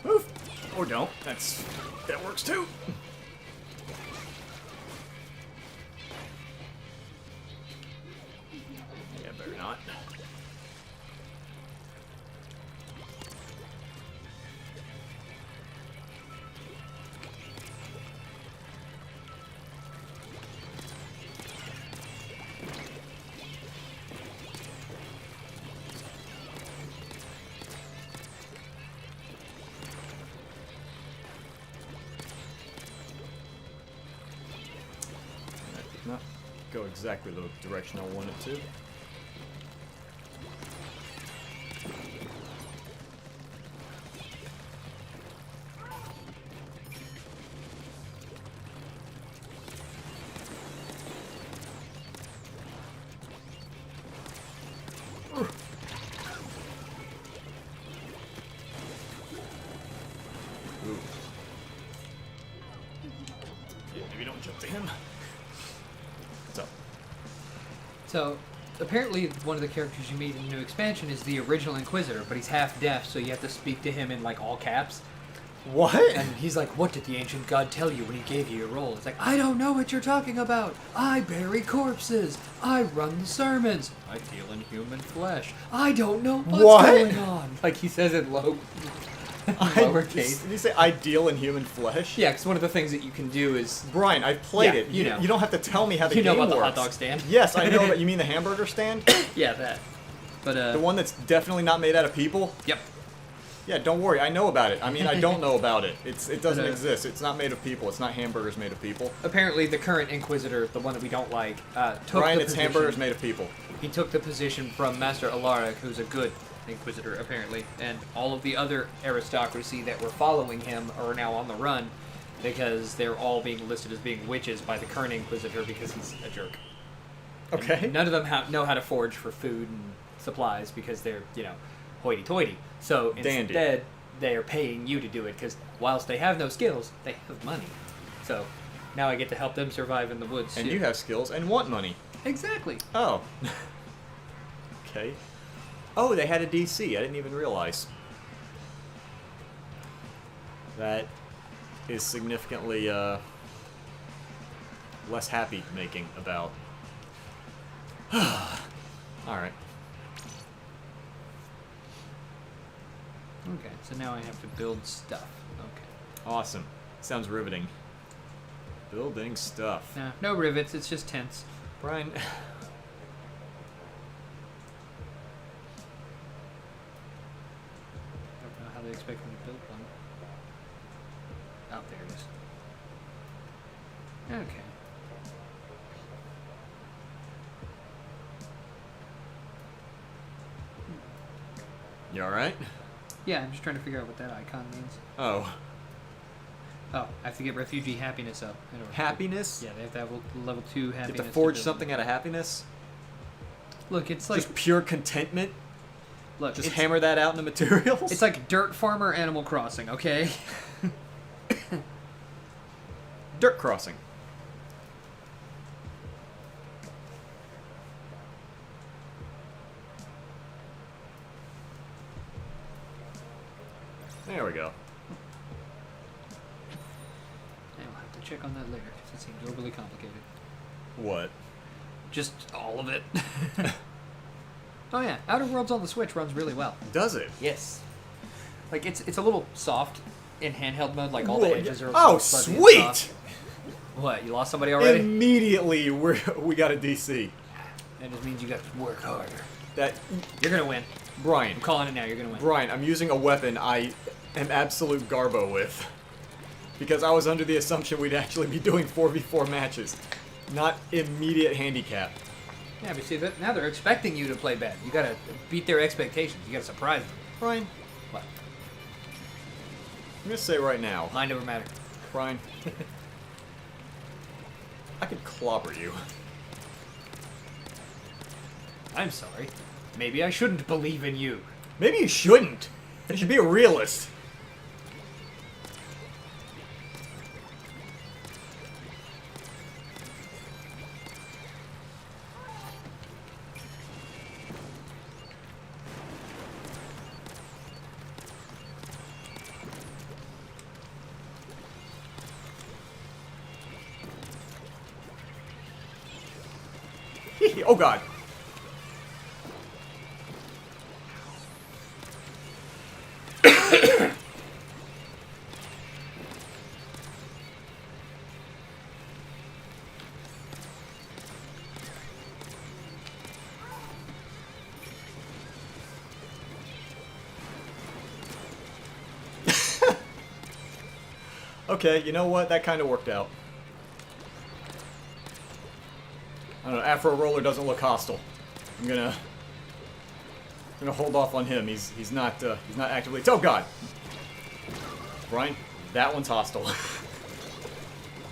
Move! Or don't. That works too. Yeah, better not. That did not go exactly the direction I wanted to. So, apparently one of the characters you meet in the new expansion is the original Inquisitor, but he's half deaf, so you have to speak to him in, like, all caps. What? And he's like, what did the ancient god tell you when he gave you your role? It's like, I don't know what you're talking about. I bury corpses. I run sermons. I deal in human flesh. I don't know what's going on. Like, he says it low, lowercase. Did you say I deal in human flesh? Yeah, because one of the things that you can do is... Brian, I've played Yeah, it. you know. You don't have to tell me how the You game know about works. the hot dog stand? Yes, I know, but you mean the hamburger stand? Yeah, that. But, The one that's definitely not made out of people? Yep. Yeah, don't worry, I know about it. I mean, I don't know about it. It doesn't But, exist. It's not made of people. It's not hamburgers made of people. Apparently, the current Inquisitor, the one that we don't like, took Brian, the it's position... hamburgers made of people. He took the position from Master Alaric, who's a good Inquisitor, apparently, and all of the other aristocracy that were following him are now on the run because they're all being listed as being witches by the current Inquisitor because he's a jerk. Okay. And none of them know how to forge for food and supplies because they're, hoity-toity. So Dandy. instead, they are paying you to do it because whilst they have no skills, they have money. So now I get to help them survive in the woods. And too. you have skills and want money. Exactly. Oh. Okay. Oh, they had a DC. I didn't even realize. That is significantly less happy making about. Alright. Okay, so now I have to build stuff. Okay. Awesome. Sounds riveting. Building stuff. Nah, no rivets, it's just tents. Brian. I don't know how they expect me to build one. Oh, there it is. Okay. You alright? Yeah, I'm just trying to figure out what that icon means. Oh. Oh, I have to get refugee happiness up. In order to- Happiness? Yeah, they have to have level 2 You happiness. have to forge build something it. out of happiness? Look, it's like Just pure contentment? look, Just it's, hammer that out in the materials? it's like Dirt Farmer Animal Crossing, okay? Dirt crossing. There we go. I'll have to check on that later because it seems overly complicated. What? Just all of it. Oh yeah, Outer Worlds on the Switch runs really well. Does it? Yes. Like it's a little soft in handheld mode. Like all Whoa, the edges are. Oh, fuzzy and sweet! soft. What? You lost somebody already? Immediately, we got a DC. That just means you got to work harder. That You're gonna win. Brian, I'm calling it now. You're gonna win. Brian, I'm using a weapon I am absolute garbo with. Because I was under the assumption we'd actually be doing 4v4 matches. Not immediate handicap. Yeah, but see that now they're expecting you to play bad. You gotta beat their expectations. You gotta surprise them. Brian, What? I'm gonna say right now, Mind over matter. Brian, I could clobber you. I'm sorry. Maybe I shouldn't believe in you. Maybe you shouldn't. You should be a realist. Oh god. Okay, you know what? That kind of worked out. I don't know, Afro Roller doesn't look hostile. I'm gonna hold off on him. He's not actively. Oh god, Brian, that one's hostile.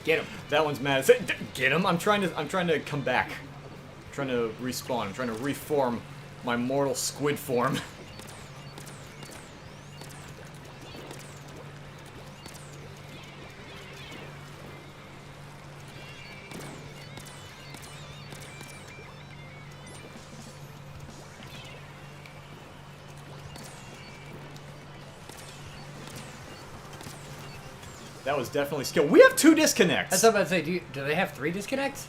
Get him. That one's mad. Get him! I'm trying to come back. I'm trying to respawn. I'm trying to reform my mortal squid form. That was definitely skill. We have 2 disconnects. That's what I'm about to say. Do they have 3 disconnects?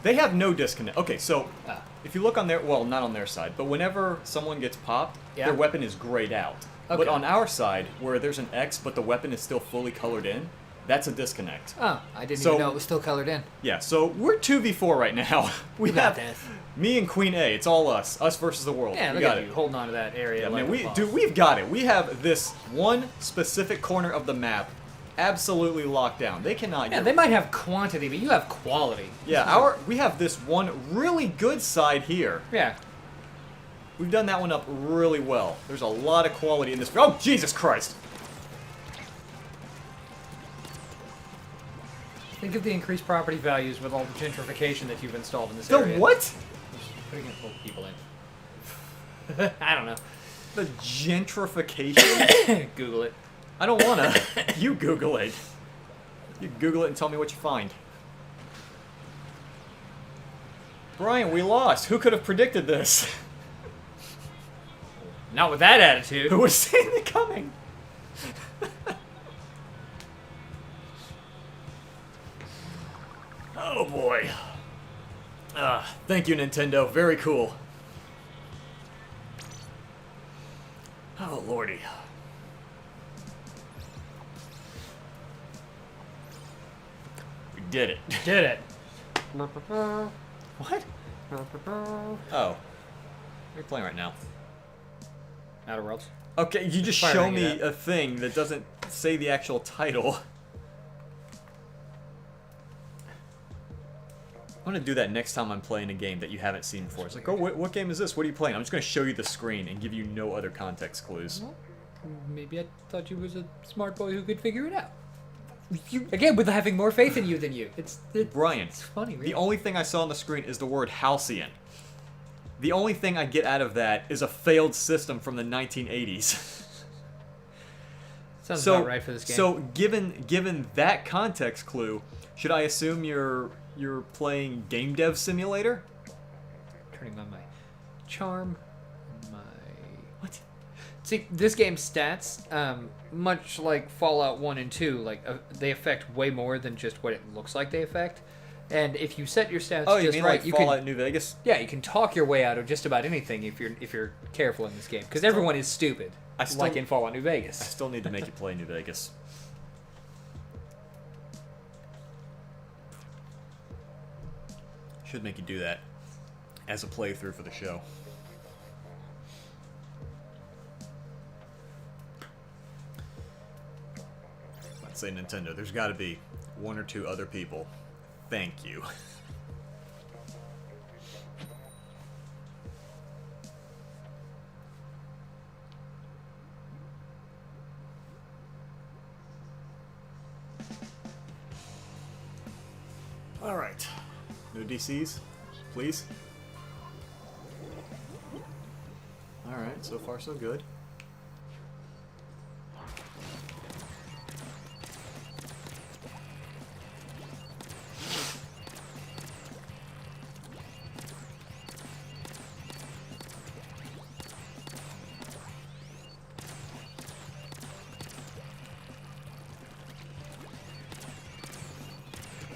They have no disconnect. Okay, so Oh. if you look on their, well, not on their side, but whenever someone gets popped, Yeah. their weapon is grayed out. Okay. But on our side, where there's an X, but the weapon is still fully colored in, that's a disconnect. Oh, I didn't So- even know it was still colored in. Yeah, so we're 2v4 right now. We got have this. me and Queen A. It's all us. Us versus the world. Yeah, we look got at it. you holding on to that area. Yeah, like man, a boss. dude, we've got it. We have this one specific corner of the map absolutely locked down. They cannot Yeah, get. they might have quantity, but you have quality. Yeah, we have this one really good side here. Yeah. We've done that one up really well. There's a lot of quality in this. Oh, Jesus Christ! Think of the increased property values with all the gentrification that you've installed in this The area. what? Putting in old people in. I don't know. The gentrification? Google it. I don't wanna. You Google it. You Google it and tell me what you find. Brian, we lost. Who could have predicted this? Not with that attitude. Who was seeing it coming? Oh boy. Thank you, Nintendo. Very cool. Oh lordy. We did it. Did it. What? Oh. What are you playing right now? Outer Worlds. Okay, you just show Firing me it at- a thing that doesn't say the actual title. I'm gonna do that next time I'm playing a game that you haven't seen before. It's like, oh, what game is this? What are you playing? I'm just gonna show you the screen and give you no other context clues. Well, maybe I thought you was a smart boy who could figure it out. Again, with having more faith in you than you. It's Brian, It's funny, really. the only thing I saw on the screen is the word halcyon. The only thing I get out of that is a failed system from the 1980s. Sounds about right for this game. So, given that context clue, should I assume you're playing Game Dev Simulator? Turning on my charm. My What? See, this game's stats, much like Fallout 1 and 2, they affect way more than just what it looks like they affect. And if you set your stats Oh, you just mean right, like you Fallout can New Vegas? you can talk your way out of just about anything if you're careful in this game, because everyone is stupid. Like in Fallout New I Vegas. still need to make you play New Vegas. Should make you do that as a playthrough for the show. Let's say Nintendo. There's got to be 1 or 2 other people. Thank you. All right. No DCs, please. All right. So far, so good.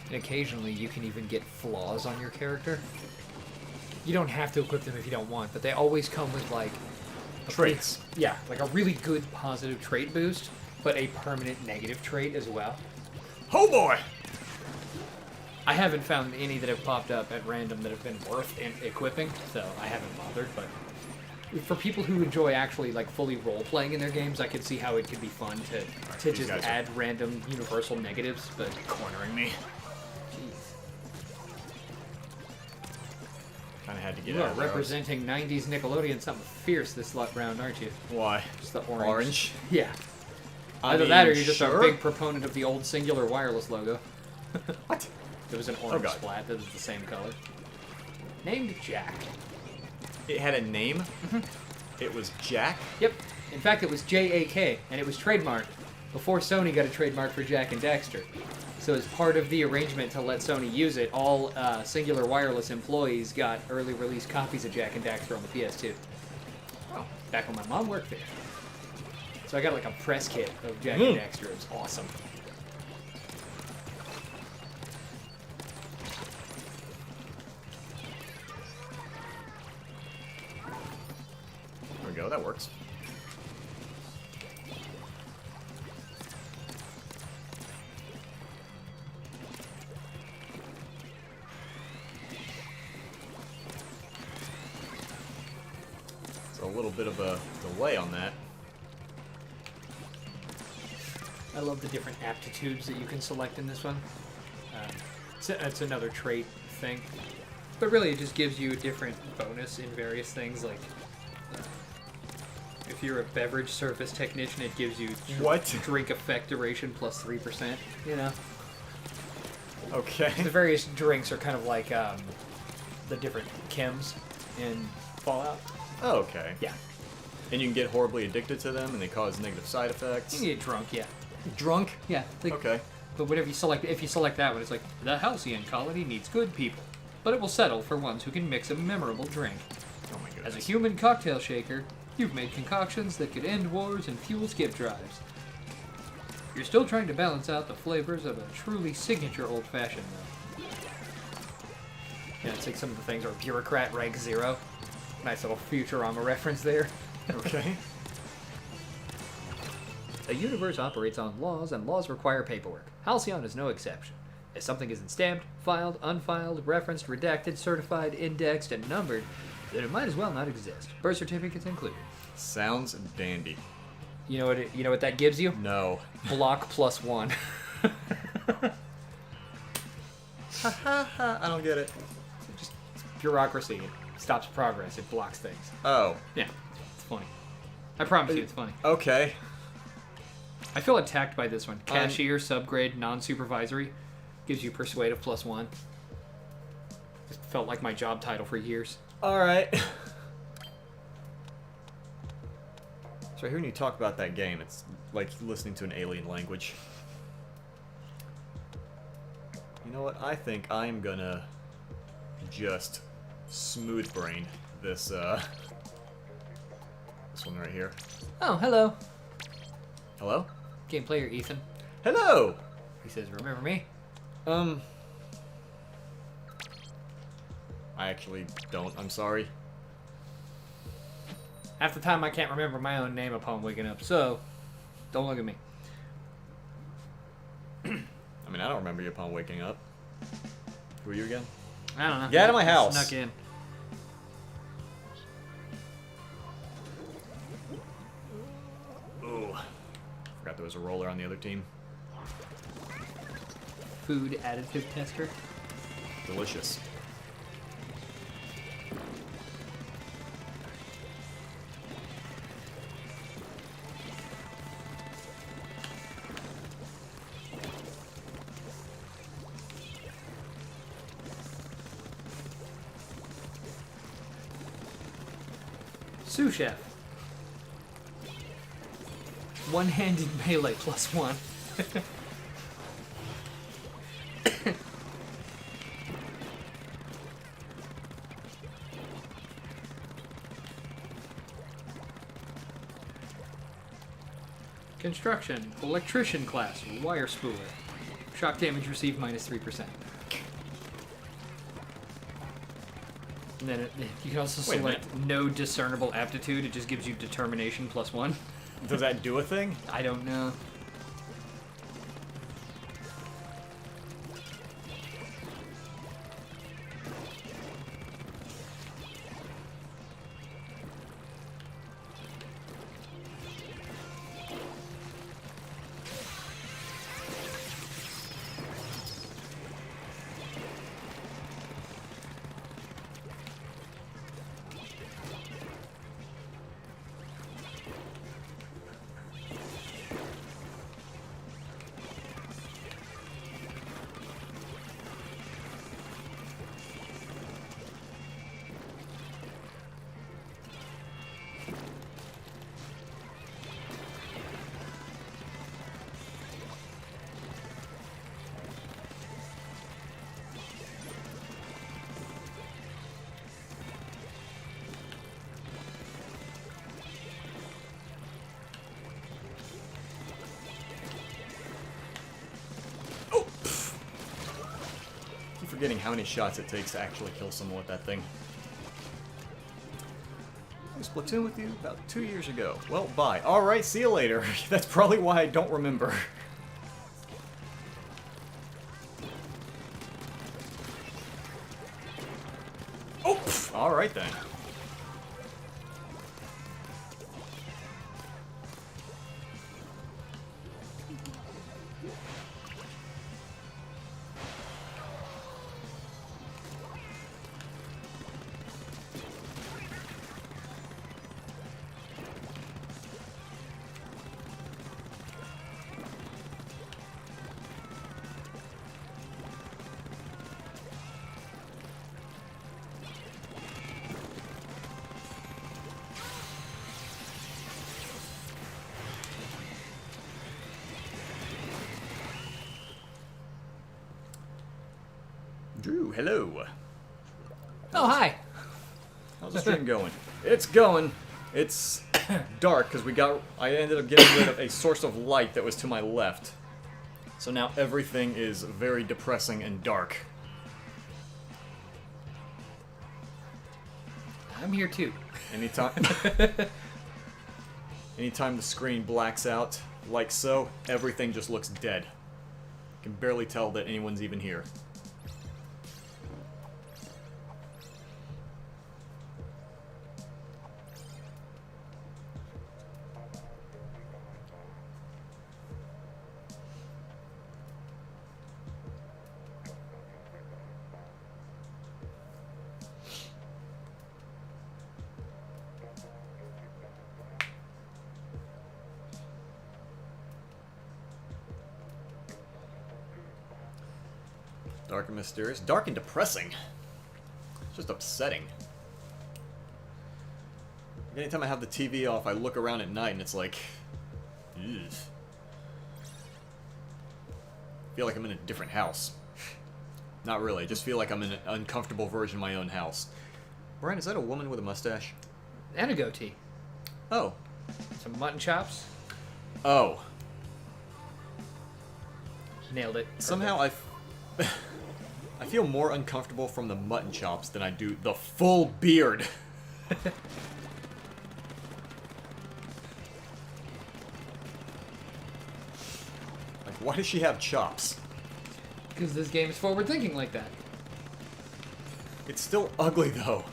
And occasionally you can even get flaws on your character. You don't have to equip them if you don't want, but they always come with like Traits. like a really good positive trait boost, but a permanent negative trait as well. Oh boy! I haven't found any that have popped up at random that have been worth equipping, so I haven't bothered, but for people who enjoy actually like fully role-playing in their games, I could see how it could be fun to these just guys are- add random universal negatives, but Cornering me. jeez. Kind of had to get You out are of there. representing 90s Nickelodeon something fierce this round, aren't you? Why? Just the orange. Orange? Yeah. I Either mean, that or you're just sure. a big proponent of the old singular wireless logo. What? There was an orange God. splat that was the same color. Named Jack. It had a name. It was Jack. Yep. In fact, it was JAK, and it was trademarked before Sony got a trademark for Jack and Daxter. So as part of the arrangement to let Sony use it, all Singular Wireless employees got early release copies of Jack and Daxter on the PS2. Oh. Back when my mom worked there. So I got like a press kit of Jack and Daxter. It was awesome. go. That works. It's a little bit of a delay on that. I love the different aptitudes that you can select in this one. It's another trait thing. But really, it just gives you a different bonus in various things. Like, if you're a beverage service technician, it gives you drink effect duration plus 3%. You know? Okay. The various drinks are kind of like the different chems in Fallout. Oh, okay. Yeah. And you can get horribly addicted to them, and they cause negative side effects. You can get drunk, yeah. Drunk? Yeah. Like, Okay. But whatever you select, if you select that one, it's like, the halcyon colony needs good people, but it will settle for ones who can mix a memorable drink. Oh my goodness. As a human cocktail shaker, you've made concoctions that could end wars and fuel skip drives. You're still trying to balance out the flavors of a truly signature old-fashioned, though. Yeah, it's like some of the things are bureaucrat rank 0. Nice little Futurama reference there. Okay. A universe operates on laws, and laws require paperwork. Halcyon is no exception. If something isn't stamped, filed, unfiled, referenced, redacted, certified, indexed, and numbered, then it might as well not exist. Birth certificates included. Sounds dandy. You know what that gives you? No. Block plus 1. I don't get it. Just bureaucracy. It stops progress. It blocks things. Oh. Yeah, it's funny. I promise you, it's funny. Okay. I feel attacked by this one. Cashier, subgrade, non-supervisory. Gives you persuasive plus 1. It felt like my job title for years. Alright. So hearing you talk about that game, it's like listening to an alien language. You know what? I think I'm gonna just smooth brain this this one right here. Oh, hello. Hello? Game player Ethan. Hello! He says, remember me? I actually don't. I'm sorry. Half the time I can't remember my own name upon waking up, so don't look at me. I mean, I don't remember you upon waking up. Who are you again? I don't know. Get out of my house. Snuck in. Ooh. Forgot there was a roller on the other team. Food additive tester. Delicious. Sous chef. One-handed melee plus 1. Construction. Electrician class. Wire spooler. Shock damage received minus 3%. And then you can also Wait a select no discernible aptitude. It just gives you determination plus 1. Does that do a thing? I don't know. Forgetting how many shots it takes to actually kill someone with that thing. Splatoon with you about 2 years ago. Well, bye. Alright, see you later. That's probably why I don't remember. Oh! Alright then. Drew, hello. Oh, hi. How's the stream going? It's going. It's dark because I ended up getting rid of a source of light that was to my left. So now everything is very depressing and dark. I'm here too. Anytime the screen blacks out, like so, everything just looks dead. You can barely tell that anyone's even here. Dark and mysterious. Dark and depressing. It's just upsetting. Anytime I have the TV off, I look around at night and it's like... Ugh. I feel like I'm in a different house. Not really, I just feel like I'm in an uncomfortable version of my own house. Brian, is that a woman with a mustache? And a goatee. Oh. Some mutton chops. Oh. Nailed it. Perfect. Somehow I feel more uncomfortable from the mutton chops than I do the full beard. Like, why does she have chops? Because this game is forward thinking like that. It's still ugly though.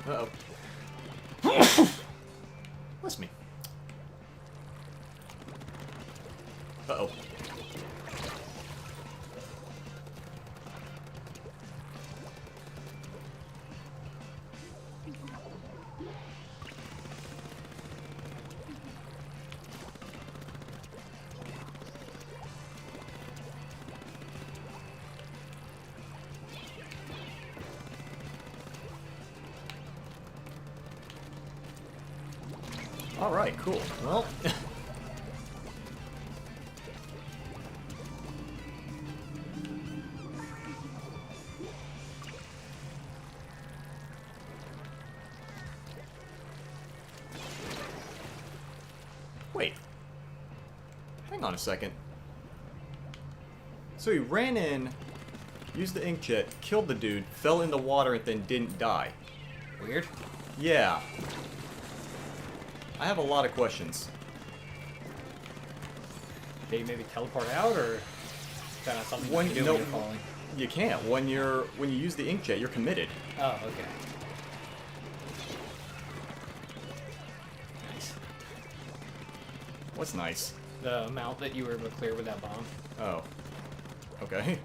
Uh-oh. Uh-oh. Bless me. Uh-oh. Alright, cool. Well... Wait. Hang on a second. So he ran in, used the inkjet, killed the dude, fell in the water, and then didn't die. Weird. Yeah. I have a lot of questions. Did you maybe teleport out, or is that not something When you can do when you're falling? You can't. When you use the inkjet, you're committed. Oh, okay. Nice. What's nice? The amount that you were able to clear with that bomb. Oh. Okay.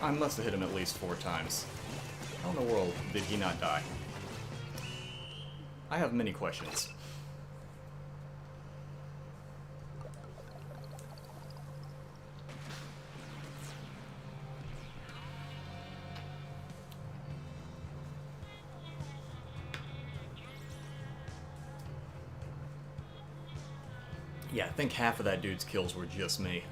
I must have hit him at least 4 times. How in the world did he not die? I have many questions. Yeah, I think half of that dude's kills were just me.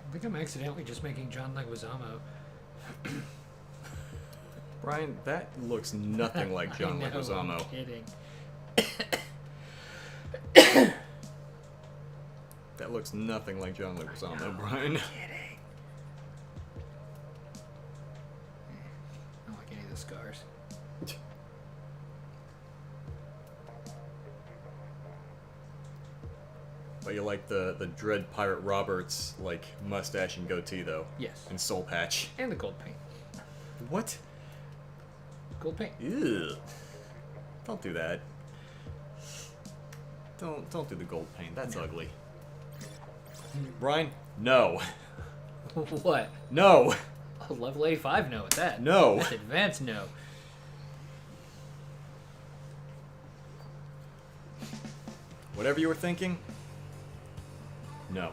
I think I'm accidentally just making John Leguizamo. Brian, that looks nothing like John I know, Leguizamo. I'm kidding. That looks nothing like John Leguizamo, No, Brian. I'm kidding. I don't like any of the scars. But you like the Dread Pirate Roberts, like, mustache and goatee, though. Yes. And soul patch. And the gold paint. What? Gold paint. Ew. Don't do that. Don't do the gold paint. That's ugly. Brian, no. What? No. Oh, level 85 no at that. No. That's advanced no. Whatever you were thinking, no.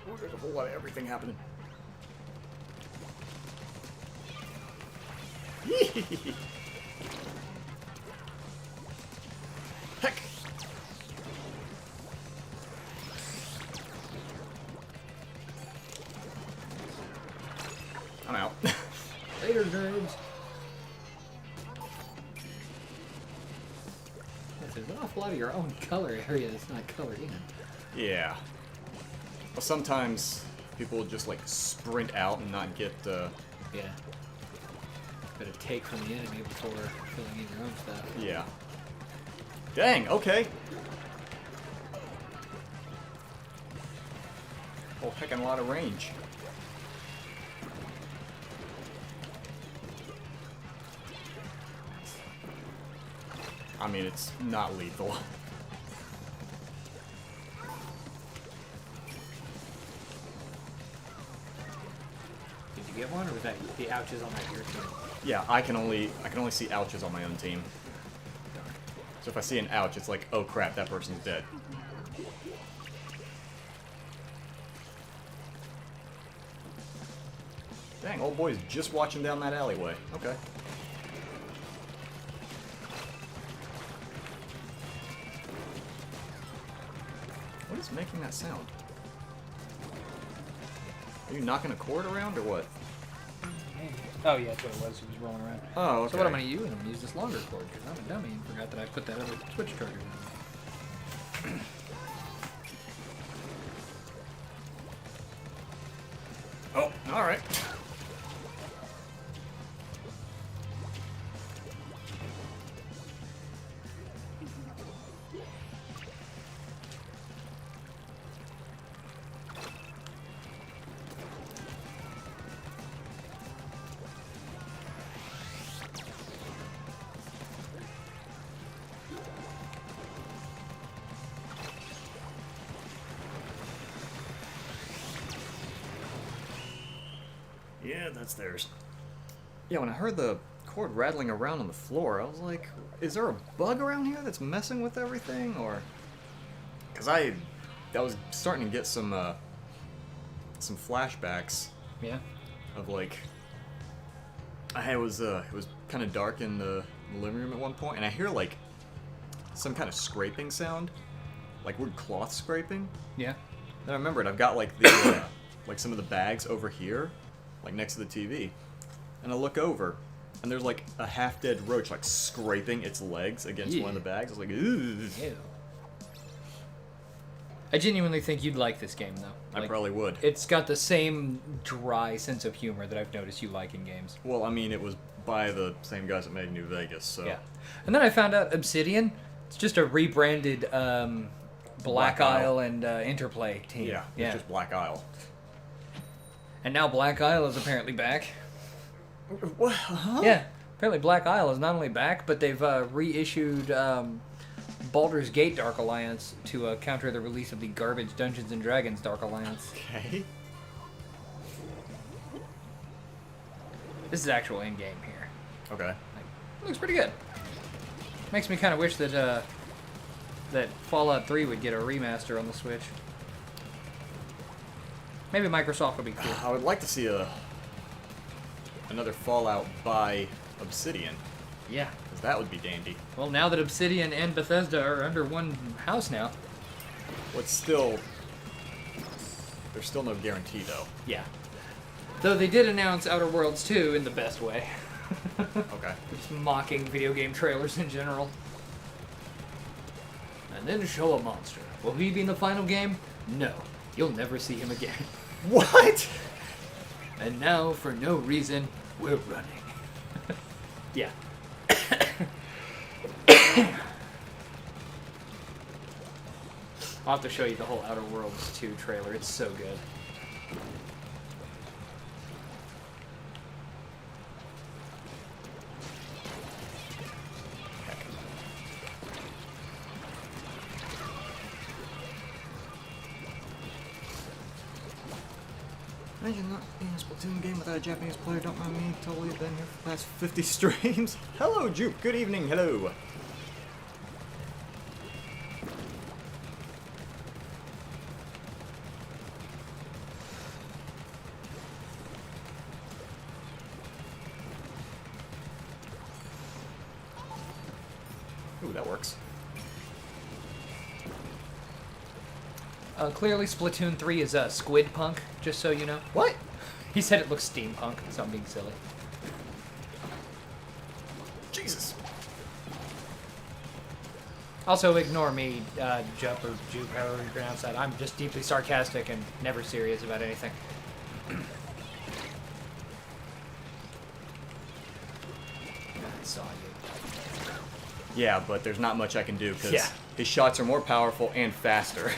Ooh, there's a whole lot of everything happening. Heck! I'm out. Later, nerds. There's an awful lot of your own color area that's not colored in. Yeah. Well, sometimes people will just like sprint out and not get Yeah. Better take from the enemy before filling in your own stuff. yeah. Dang, okay. Oh, heckin' a lot of range. I mean, it's not lethal. Did you get one, or was that the ouches on that your team? Yeah, I can only see ouches on my own team. So if I see an ouch, it's like, oh crap, that person's dead. Dang, old boy's just watching down that alleyway. Okay. What is making that sound? Are you knocking a cord around or what? Oh yeah, that's what it was. He was rolling around. Oh, okay. So what I'm going to use? I'm going to use this longer cord because I'm a dummy and forgot that I put that other switch charger in. Oh, alright. Yeah, that's theirs. Yeah, when I heard the cord rattling around on the floor, I was like, is there a bug around here that's messing with everything, or... Because I was starting to get some flashbacks Yeah. of, like... it was kind of dark in the living room at one point, and I hear, like, some kind of scraping sound. Like wood cloth scraping. Yeah. Then I remembered I've got, like, the... like, some of the bags over here, like, next to the TV. And I look over, and there's, like, a half-dead roach, like, scraping its legs against one of the bags. I was like, ooh. Ew. I genuinely think you'd like this game, though. I probably would. It's got the same dry sense of humor that I've noticed you like in games. Well, I mean, it was by the same guys that made New Vegas, so... Yeah. And then I found out Obsidian, it's just a rebranded Black Isle and Interplay team. Yeah, it's just Black Isle. And now Black Isle is apparently back. What? Huh? Yeah, apparently Black Isle is not only back, but they've reissued Baldur's Gate Dark Alliance to counter the release of the garbage Dungeons & Dragons Dark Alliance. Okay. This is actual in-game here. Okay. Like, looks pretty good. Makes me kind of wish that that Fallout 3 would get a remaster on the Switch. Maybe Microsoft would be cool. I would like to see another Fallout by Obsidian, Yeah. because that would be dandy. Well, now that Obsidian and Bethesda are under one house now. What's still... There's still no guarantee, though. Yeah. Though they did announce Outer Worlds 2 in the best way. Okay. Just mocking video game trailers in general. And then show a monster. Will he be in the final game? No. You'll never see him again. What? And now, for no reason, we're running. Yeah. I'll have to show you the whole Outer Worlds 2 trailer. It's so good. Imagine not being a Splatoon game without a Japanese player. Don't mind me. Totally been here for the past 50 streams. Hello, Juke. Good evening. Hello. Ooh, that works. Clearly, Splatoon 3 is squid punk, just so you know. What? He said it looks steampunk, so I'm being silly. Jesus. Also, ignore me, Jup or Juke, however you pronounce that. I'm just deeply sarcastic and never serious about anything. I saw you. Yeah, but there's not much I can do because Yeah. his shots are more powerful and faster.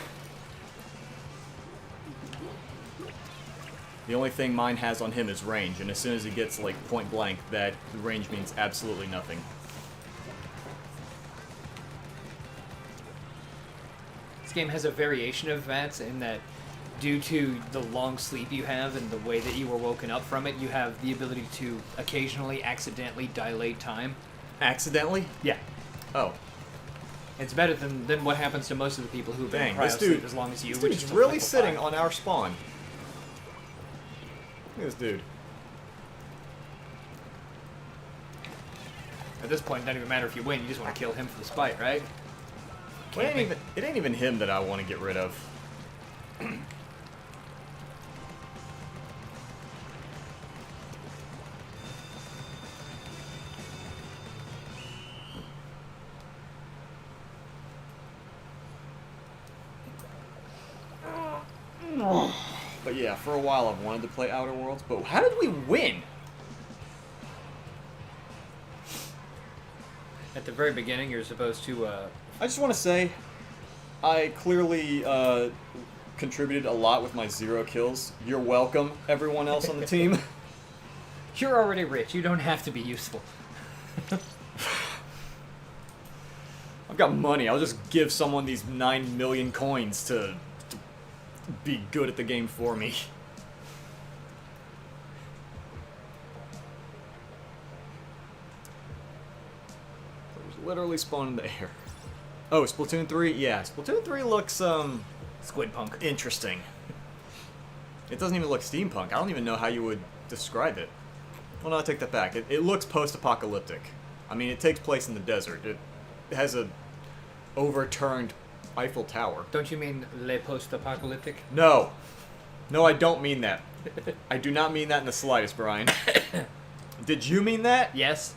The only thing mine has on him is range, and as soon as he gets, like, point blank, that range means absolutely nothing. This game has a variation of that in that due to the long sleep you have and the way that you were woken up from it, you have the ability to occasionally accidentally dilate time. Accidentally? Yeah. Oh. It's better than what happens to most of the people who've been in Dang, this cryo dude, sleep as long as you. this which dude's is really level sitting 5. on our spawn. Look at this dude. At this point, it doesn't even matter if you win. You just want to kill him for the spite, right? Well, it ain't even him that I want to get rid of. But yeah, for a while I've wanted to play Outer Worlds, but how did we win? At the very beginning, you're supposed to. I just want to say, I clearly contributed a lot with my 0 kills. You're welcome, everyone else on the team. You're already rich. You don't have to be useful. I've got money. I'll just give someone these 9 million coins to be good at the game for me. literally spawn in the air. Oh, Splatoon 3? Yeah, Splatoon 3 looks, Squid punk. interesting. It doesn't even look steampunk. I don't even know how you would describe it. Well, no, I take that back. It looks post-apocalyptic. I mean, it takes place in the desert. It has a overturned Eiffel Tower. Don't you mean le post-apocalyptic? No. No, I don't mean that. I do not mean that in the slightest, Brian. Did you mean that? Yes.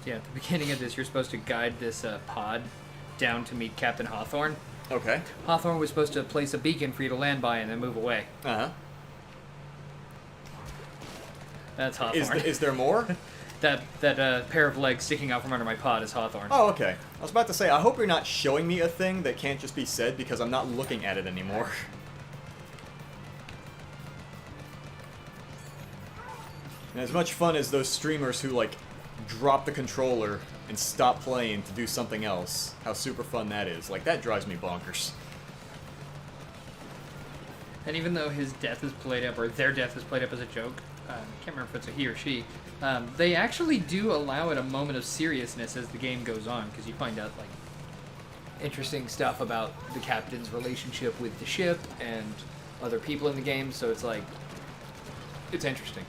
Yeah, at the beginning of this, you're supposed to guide this pod down to meet Captain Hawthorne. Okay. Hawthorne was supposed to place a beacon for you to land by and then move away. Uh-huh. That's Hawthorne. Is there more? that pair of legs sticking out from under my pod is Hawthorne. Oh, okay. I was about to say, I hope you're not showing me a thing that can't just be said because I'm not looking at it anymore. And as much fun as those streamers who, like, drop the controller and stop playing to do something else, how super fun that is. Like, that drives me bonkers. And even though his death is played up, or their death is played up as a joke, I can't remember if it's a he or she, they actually do allow it a moment of seriousness as the game goes on, because you find out, like, interesting stuff about the captain's relationship with the ship and other people in the game, so it's like, it's interesting.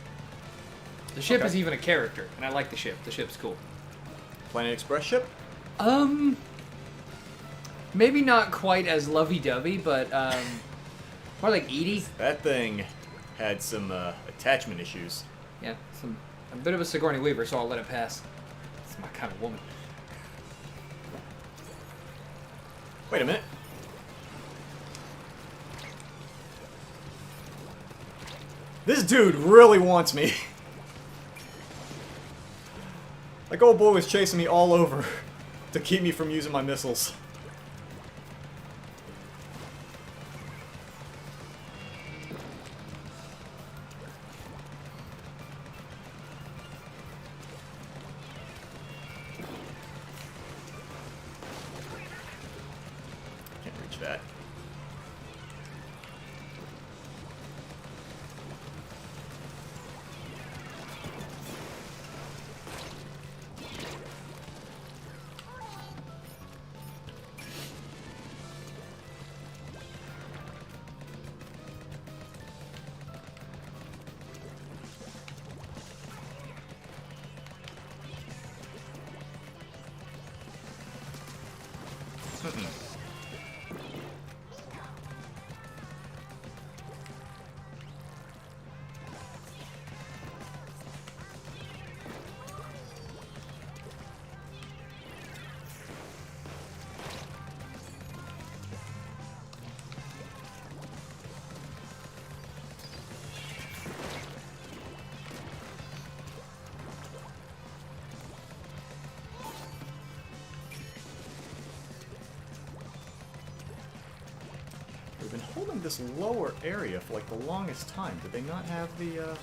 The ship Okay. is even a character, and I like the ship. The ship's cool. Planet Express ship? Maybe not quite as lovey-dovey, but, more like Edie. That thing had some attachment issues. Yeah, a bit of a Sigourney Weaver, so I'll let it pass. It's my kind of woman. Wait a minute. This dude really wants me. Like, old boy was chasing me all over to keep me from using my missiles. Can't reach that. They've been holding this lower area for like the longest time. Did they not have the,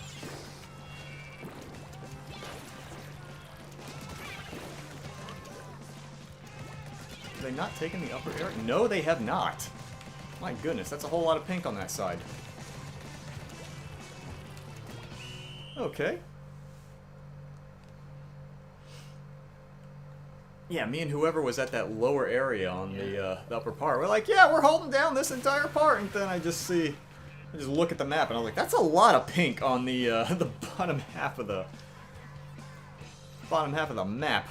Have they not taken the upper area? No, they have not. My goodness, that's a whole lot of pink on that side. Okay. Yeah, me and whoever was at that lower area on the upper part, we're like, yeah, we're holding down this entire part, and then I just look at the map, and I'm like, that's a lot of pink on the the bottom half of the map.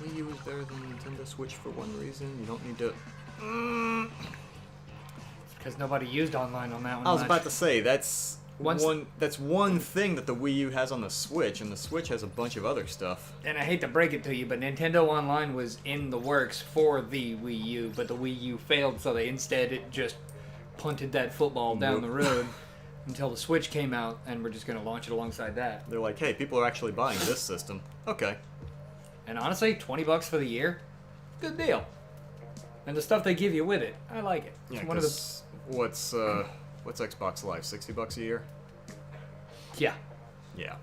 Wii U is better than Nintendo Switch for one reason. You don't need to. Because nobody used online on that one. I was much. about to say that's. Once- That's one thing that the Wii U has on the Switch, and the Switch has a bunch of other stuff. And I hate to break it to you, but Nintendo Online was in the works for the Wii U, but the Wii U failed, so they instead just punted that football down the road until the Switch came out, and we're just going to launch it alongside that. They're like, hey, people are actually buying this system. Okay. And honestly, $20 for the year, good deal. And the stuff they give you with it, I like it. Yeah, It's one of the what's Xbox Live? $60 a year? yeah. Yeah.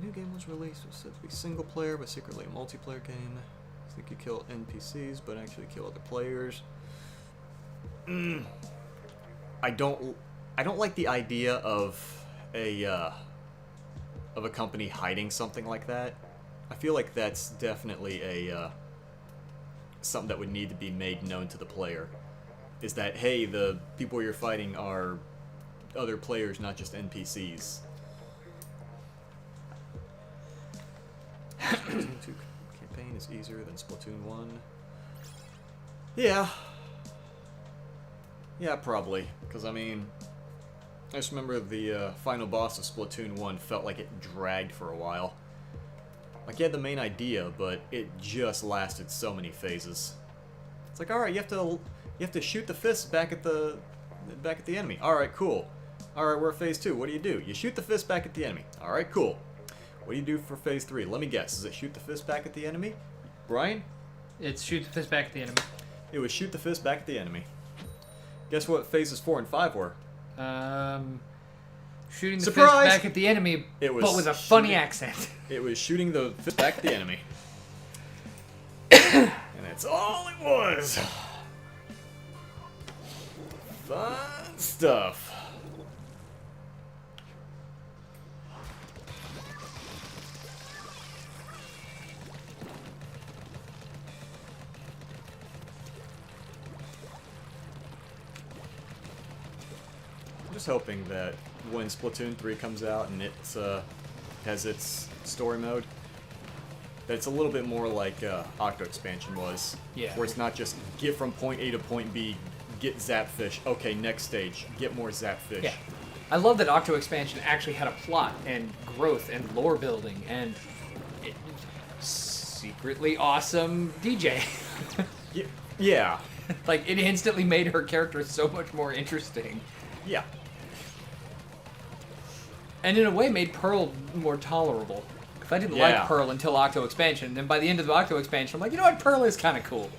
new game was released. It was said to be single player, but secretly a multiplayer game. I think you kill NPCs, but actually kill other players. I don't like the idea of a company hiding something like that. I feel like that's definitely a something that would need to be made known to the player. Is that, hey, the people you're fighting are other players, not just NPCs. Splatoon 2 campaign is easier than Splatoon 1. Yeah. Yeah, probably. Because, I mean, I just remember the final boss of Splatoon 1 felt like it dragged for a while. Like, you had the main idea, but it just lasted so many phases. It's like, alright, you have to shoot the fist back at the enemy. Alright, cool. Alright, we're at phase 2. What do? You shoot the fist back at the enemy. Alright, cool. What do you do for phase 3? Let me guess. Is it shoot the fist back at the enemy? Brian? It's shoot the fist back at the enemy. It was shoot the fist back at the enemy. Guess what phases 4 and 5 were? Shooting the Surprise! fist back at the enemy, It was but with a funny shooting- accent. It was shooting the fist back at the enemy. And that's all it was. Fun stuff. I'm just hoping that when Splatoon 3 comes out and it has its story mode, that it's a little bit more like Octo Expansion was. Yeah. Where it's not just get from point A to point B, get Zapfish. Okay, next stage, get more Zapfish. Yeah. I love that Octo Expansion actually had a plot and growth and lore building and secretly awesome DJ. Yeah. Like, it instantly made her character so much more interesting. Yeah. And in a way made Pearl more tolerable. Because I didn't Yeah. like Pearl until Octo Expansion. And by the end of the Octo Expansion, I'm like, you know what? Pearl is kind of cool.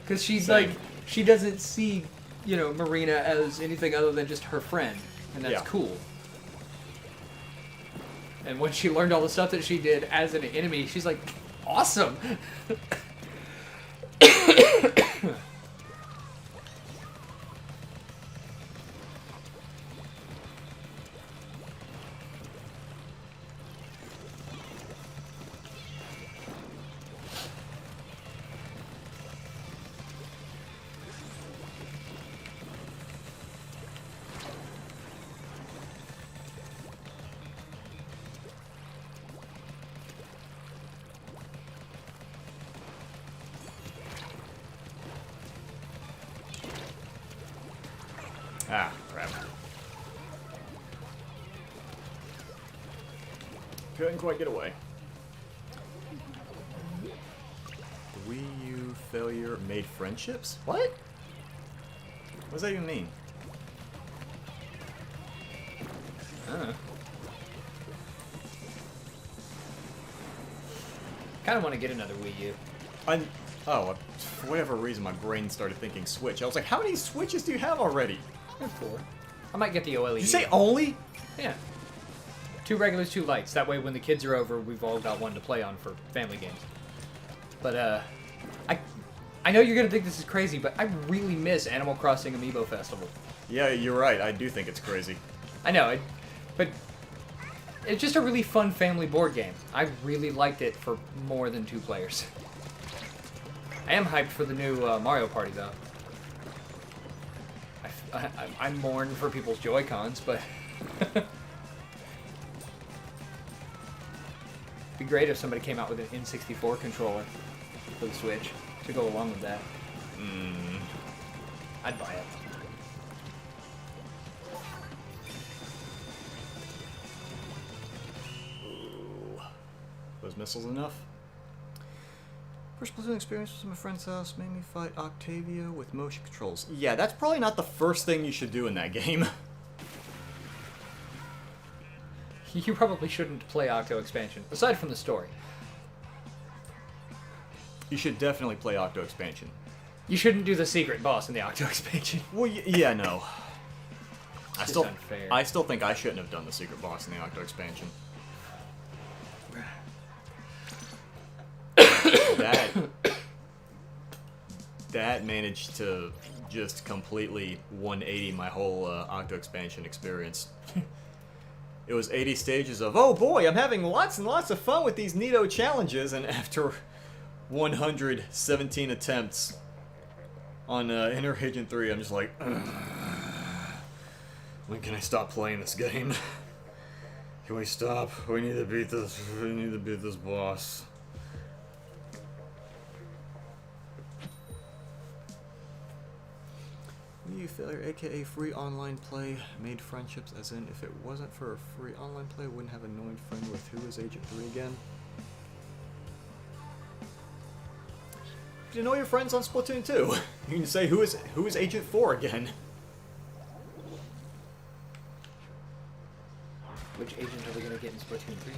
Because she's Same. like, she doesn't see, you know, Marina as anything other than just her friend. And that's Yeah. cool. And when she learned all the stuff that she did as an enemy, she's like, awesome! Ah, crap. Couldn't quite get away. The Wii U failure made friendships? What? What does that even mean? Kind of want to get another Wii U. For whatever reason, my brain started thinking Switch. I was like, how many Switches do you have already? There's 4. I might get the OLED. Did you say only? Yeah. 2 regulars, 2 lights. That way when the kids are over, we've all got one to play on for family games. But, I know you're going to think this is crazy, but I really miss Animal Crossing Amiibo Festival. Yeah, you're right. I do think it's crazy. I know, but it's just a really fun family board game. I really liked it for more than 2 players. I am hyped for the new Mario Party, though. I mourn for people's Joy-Cons, but... It'd be great if somebody came out with an N64 controller for the Switch to go along with that. I'd buy it. Ooh. Those missiles enough? First Splatoon experience was at my friend's house. Made me fight Octavia with motion controls. Yeah, that's probably not the first thing you should do in that game. You probably shouldn't play Octo Expansion, aside from the story. You should definitely play Octo Expansion. You shouldn't do the secret boss in the Octo Expansion. Well, yeah, no. It's just unfair. I still think I shouldn't have done the secret boss in the Octo Expansion. that managed to just completely 180 my whole Octo expansion experience. It was 80 stages of, oh boy, I'm having lots and lots of fun with these neato challenges, and after 117 attempts on Inner Agent 3, I'm just like, ugh. When can I stop playing this game? Can we stop? We need to beat this boss. You failure, aka free online play, made friendships, as in if it wasn't for a free online play, I wouldn't have an annoying friend with who is Agent 3 again. You know your friends on Splatoon 2. You can say who is Agent 4 again. Which agent are we gonna get in Splatoon 3?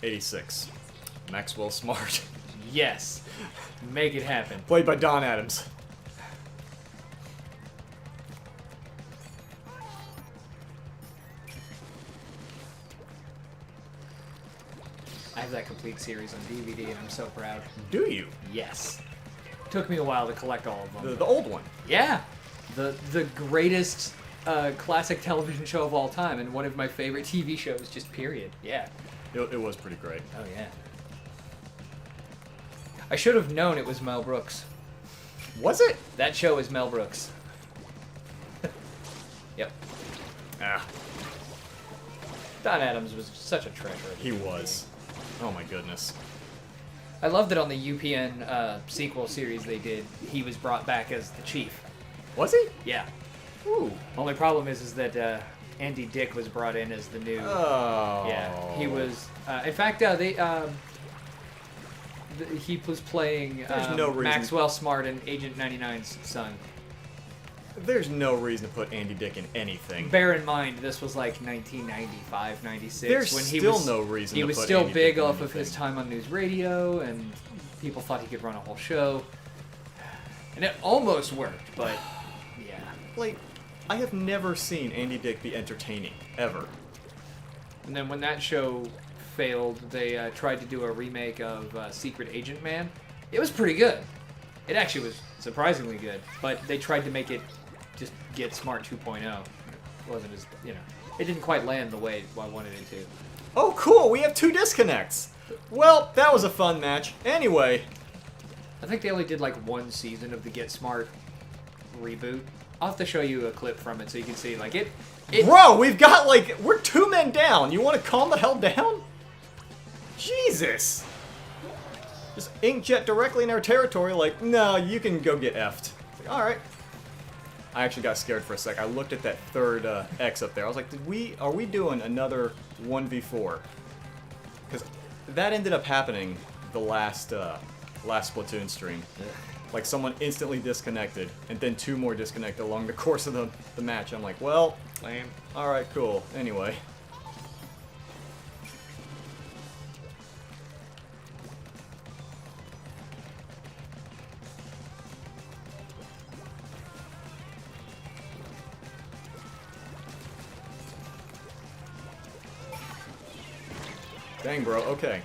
86. Maxwell Smart. Yes. Make it happen. Played by Don Adams. I have that complete series on DVD, and I'm so proud. Do you? Yes. Took me a while to collect all of them. The old one. Yeah. The greatest classic television show of all time, and one of my favorite TV shows, just period. Yeah. It was pretty great. Oh, yeah. I should have known it was Mel Brooks. Was it? That show is Mel Brooks. Yep. Ah. Don Adams was such a treasure. He was. Oh my goodness. I love that on the UPN sequel series they did, he was brought back as the chief. Was he? Yeah. Ooh. Only problem is that Andy Dick was brought in as the new... Oh. Yeah, he was... in fact, he was playing There's no reason. Maxwell Smart and Agent 99's son. There's no reason to put Andy Dick in anything. Bear in mind, this was like 1995, 96. There's when still no reason he to was put still Andy big Dick in off of his anything. time on news radio, and people thought he could run a whole show. And it almost worked, but yeah. Like, I have never seen Andy Dick be entertaining, ever. And then when that show failed, they tried to do a remake of Secret Agent Man. It was pretty good. It actually was surprisingly good, but they tried to make it just Get Smart 2.0. It wasn't as, it didn't quite land the way I wanted it to. Oh, cool! We have 2 disconnects! Well, that was a fun match. Anyway. I think they only did like 1 season of the Get Smart reboot. I'll have to show you a clip from it so you can see, like, it Bro, we've got, like, we're 2 men down. You want to calm the hell down? Jesus! Just inkjet directly in our territory, like, no, you can go get effed. Like, alright. I actually got scared for a sec. I looked at that third X up there. I was like, are we doing another 1v4? Because that ended up happening the last Splatoon stream. Yeah. Like, someone instantly disconnected, and then 2 more disconnected along the course of the match. I'm like, well, Lame. alright, cool. Anyway. Dang, bro. Okay.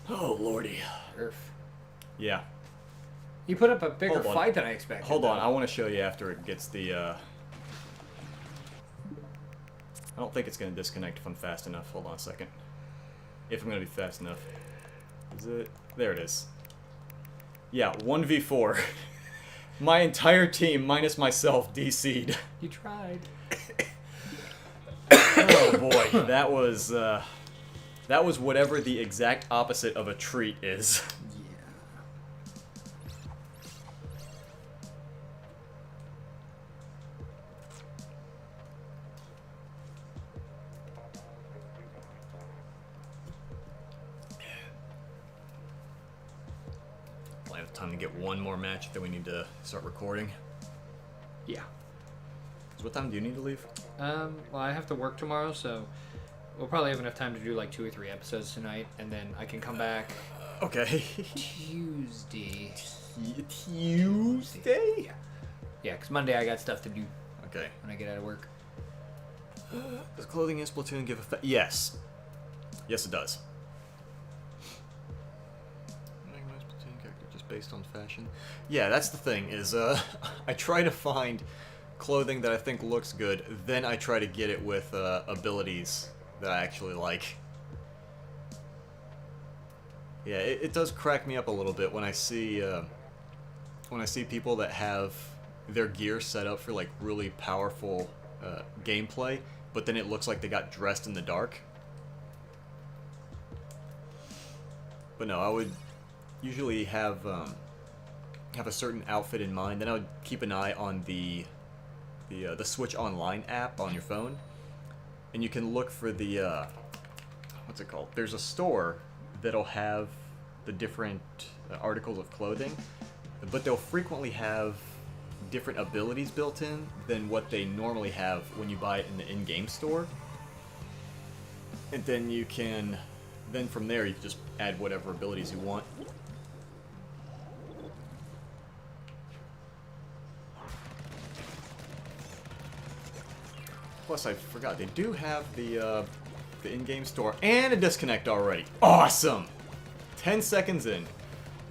Oh, lordy. Earth. Yeah. He put up a bigger Hold on. fight than I expected. Hold on. though. I want to show you after it gets the, I don't think it's going to disconnect if I'm fast enough. Hold on a second. If I'm going to be fast enough. Is it? There it is. Yeah, 1v4. My entire team, minus myself, DC'd. You tried. Oh boy, that was whatever the exact opposite of a treat is. I have time to get one more match, then we need to start recording. Yeah. 'Cause what time do you need to leave? Well, I have to work tomorrow, so we'll probably have enough time to do like 2 or 3 episodes tonight, and then I can come back Okay. Tuesday. Tuesday? Yeah, because Monday I got stuff to do Okay. when I get out of work. Does clothing in Splatoon give effect? Yes. Yes, it does. Splatoon character just based on fashion. Yeah, that's the thing, is I try to find clothing that I think looks good, then I try to get it with abilities that I actually like. Yeah, it does crack me up a little bit when I see people that have their gear set up for like really powerful gameplay, but then it looks like they got dressed in the dark. But no, I would usually have a certain outfit in mind. Then I would keep an eye on the Switch Online app on your phone, and you can look for the what's it called? There's a store that'll have the different articles of clothing, but they'll frequently have different abilities built in than what they normally have when you buy it in the in-game store. And then you can, from there you can just add whatever abilities you want. Plus, I forgot, they do have the in-game store and a disconnect already. Awesome! 10 seconds in.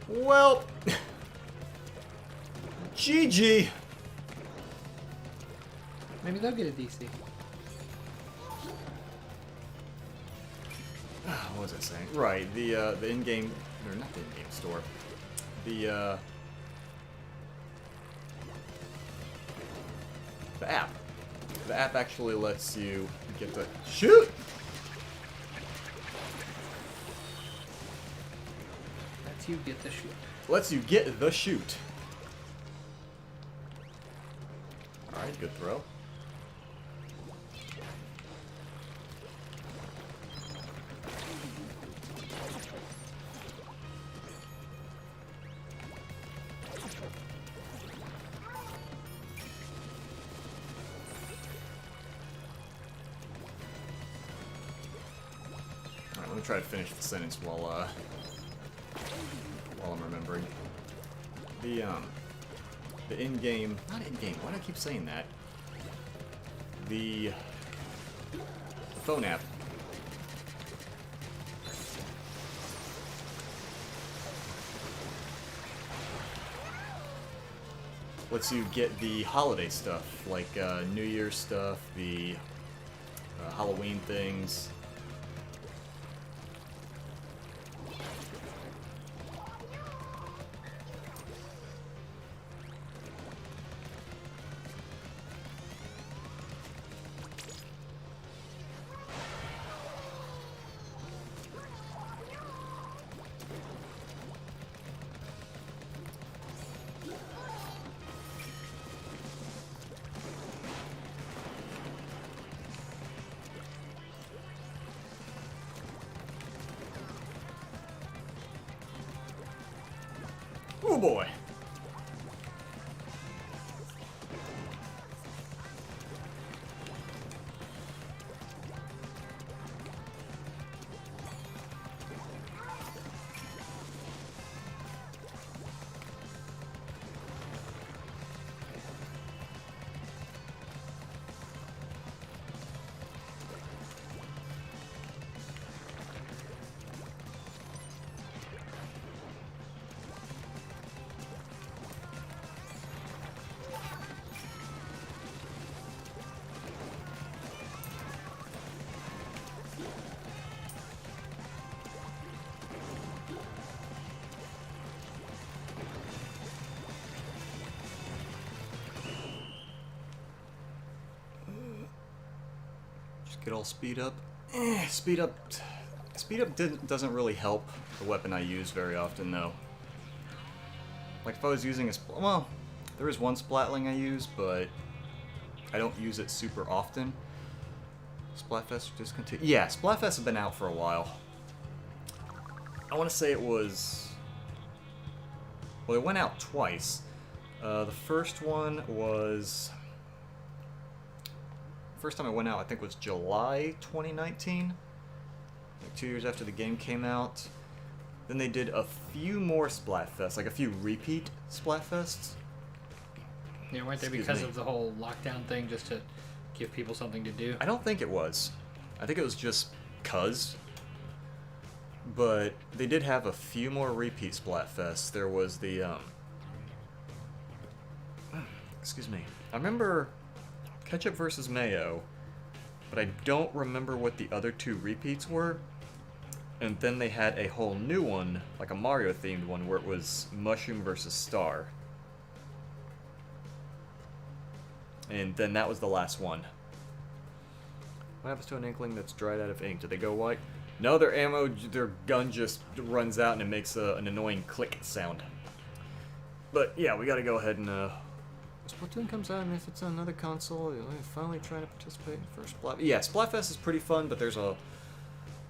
Well, GG. Maybe they'll get a DC. What was I saying? Right, the in-game, or not the in-game store. The app. The app actually lets you get the shoot. Lets you get the shoot. Lets you get the shoot. All right, good throw. Let me try to finish the sentence while I'm remembering. The in-game, not in-game, why do I keep saying that? The phone app. Lets you get the holiday stuff, like New Year's stuff, the Halloween things. Oh boy. Get all speed up. Speed up doesn't really help the weapon I use very often, though. Like if I was using well, there is one Splatling I use, but I don't use it super often. Splatfest discontinued. Yeah, Splatfest has been out for a while. I want to say it was. Well, it went out twice. The first one was. First time it went out, I think, was July 2019, like 2 years after the game came out. Then they did a few more Splatfests, like a few repeat Splatfests. Yeah, weren't they Excuse because me. of the whole lockdown thing, just to give people something to do? I don't think it was. I think it was just 'cause. But they did have a few more repeat Splatfests. There was the, excuse me. I remember Ketchup versus Mayo, but I don't remember what the other two repeats were. And then they had a whole new one, like a Mario-themed one, where it was Mushroom versus Star. And then that was the last one. What happens to an inkling that's dried out of ink? Do they go white? No, their their gun just runs out and it makes an annoying click sound. But yeah, we gotta go ahead and, Splatoon comes out, and if it's on another console, you'll finally try to participate in the first Splat. Yeah, Splatfest is pretty fun, but there's a...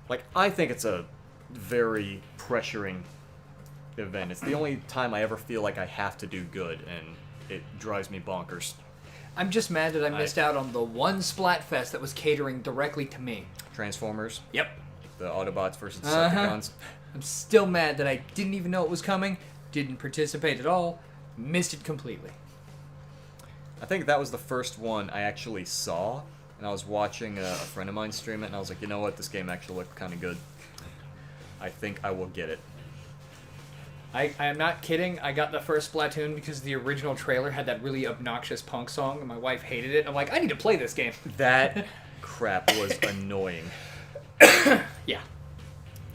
Like, I think it's a very pressuring event. It's the only time I ever feel like I have to do good, and it drives me bonkers. I'm just mad that I missed out on the one Splatfest that was catering directly to me. Transformers, Yep. the Autobots versus Decepticons. I'm still mad that I didn't even know it was coming, didn't participate at all, missed it completely. I think that was the first one I actually saw, and I was watching a friend of mine stream it, and I was like, you know what, this game actually looked kind of good. I think I will get it. I am not kidding. I got the first Splatoon because the original trailer had that really obnoxious punk song, and my wife hated it. I'm like, I need to play this game. That crap was annoying. Yeah.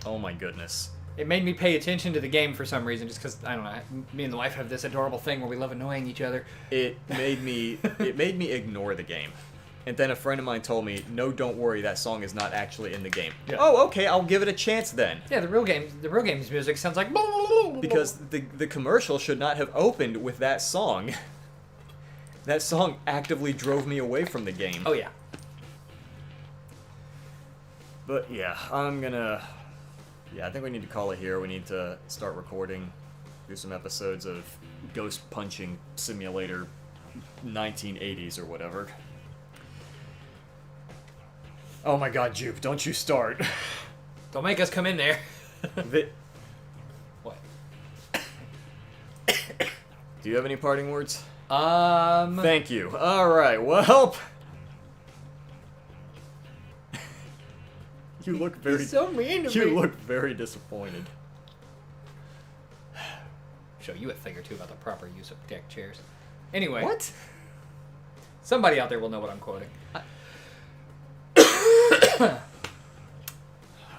Oh my goodness. It made me pay attention to the game for some reason, just because, I don't know, me and the wife have this adorable thing where we love annoying each other. It made me ignore the game. And then a friend of mine told me, no, don't worry, that song is not actually in the game. Yeah. Oh, okay, I'll give it a chance then. Yeah, the real game's music sounds like... Because the commercial should not have opened with that song. That song actively drove me away from the game. Oh, yeah. But yeah, yeah, I think we need to call it here. We need to start recording, do some episodes of Ghost Punching Simulator 1980s or whatever. Oh my god, Jupe, don't you start. Don't make us come in there. What? Do you have any parting words? Thank Thank you. Alright, well... You look very... He's so mean to me. You look very disappointed. Show you a thing or two about the proper use of deck chairs. Anyway. What? Somebody out there will know what I'm quoting.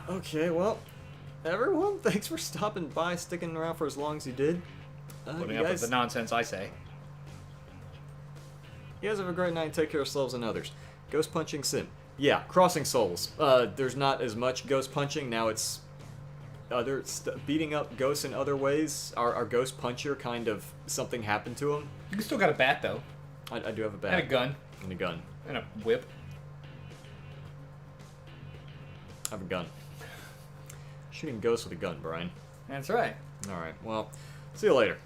Okay, well, everyone, thanks for stopping by, sticking around for as long as you did. Putting you up guys, with the nonsense I say. you guys have a great night and take care of yourselves and others. Ghost Punching Sim. Yeah, Crossing Souls. There's not as much ghost punching. Now it's beating up ghosts in other ways. Our ghost puncher kind of, something happened to him. You still got a bat, though. I do have a bat. And a gun. And a gun. And a whip. I have a gun. Shooting ghosts with a gun, Brian. That's right. Alright, well, see you later.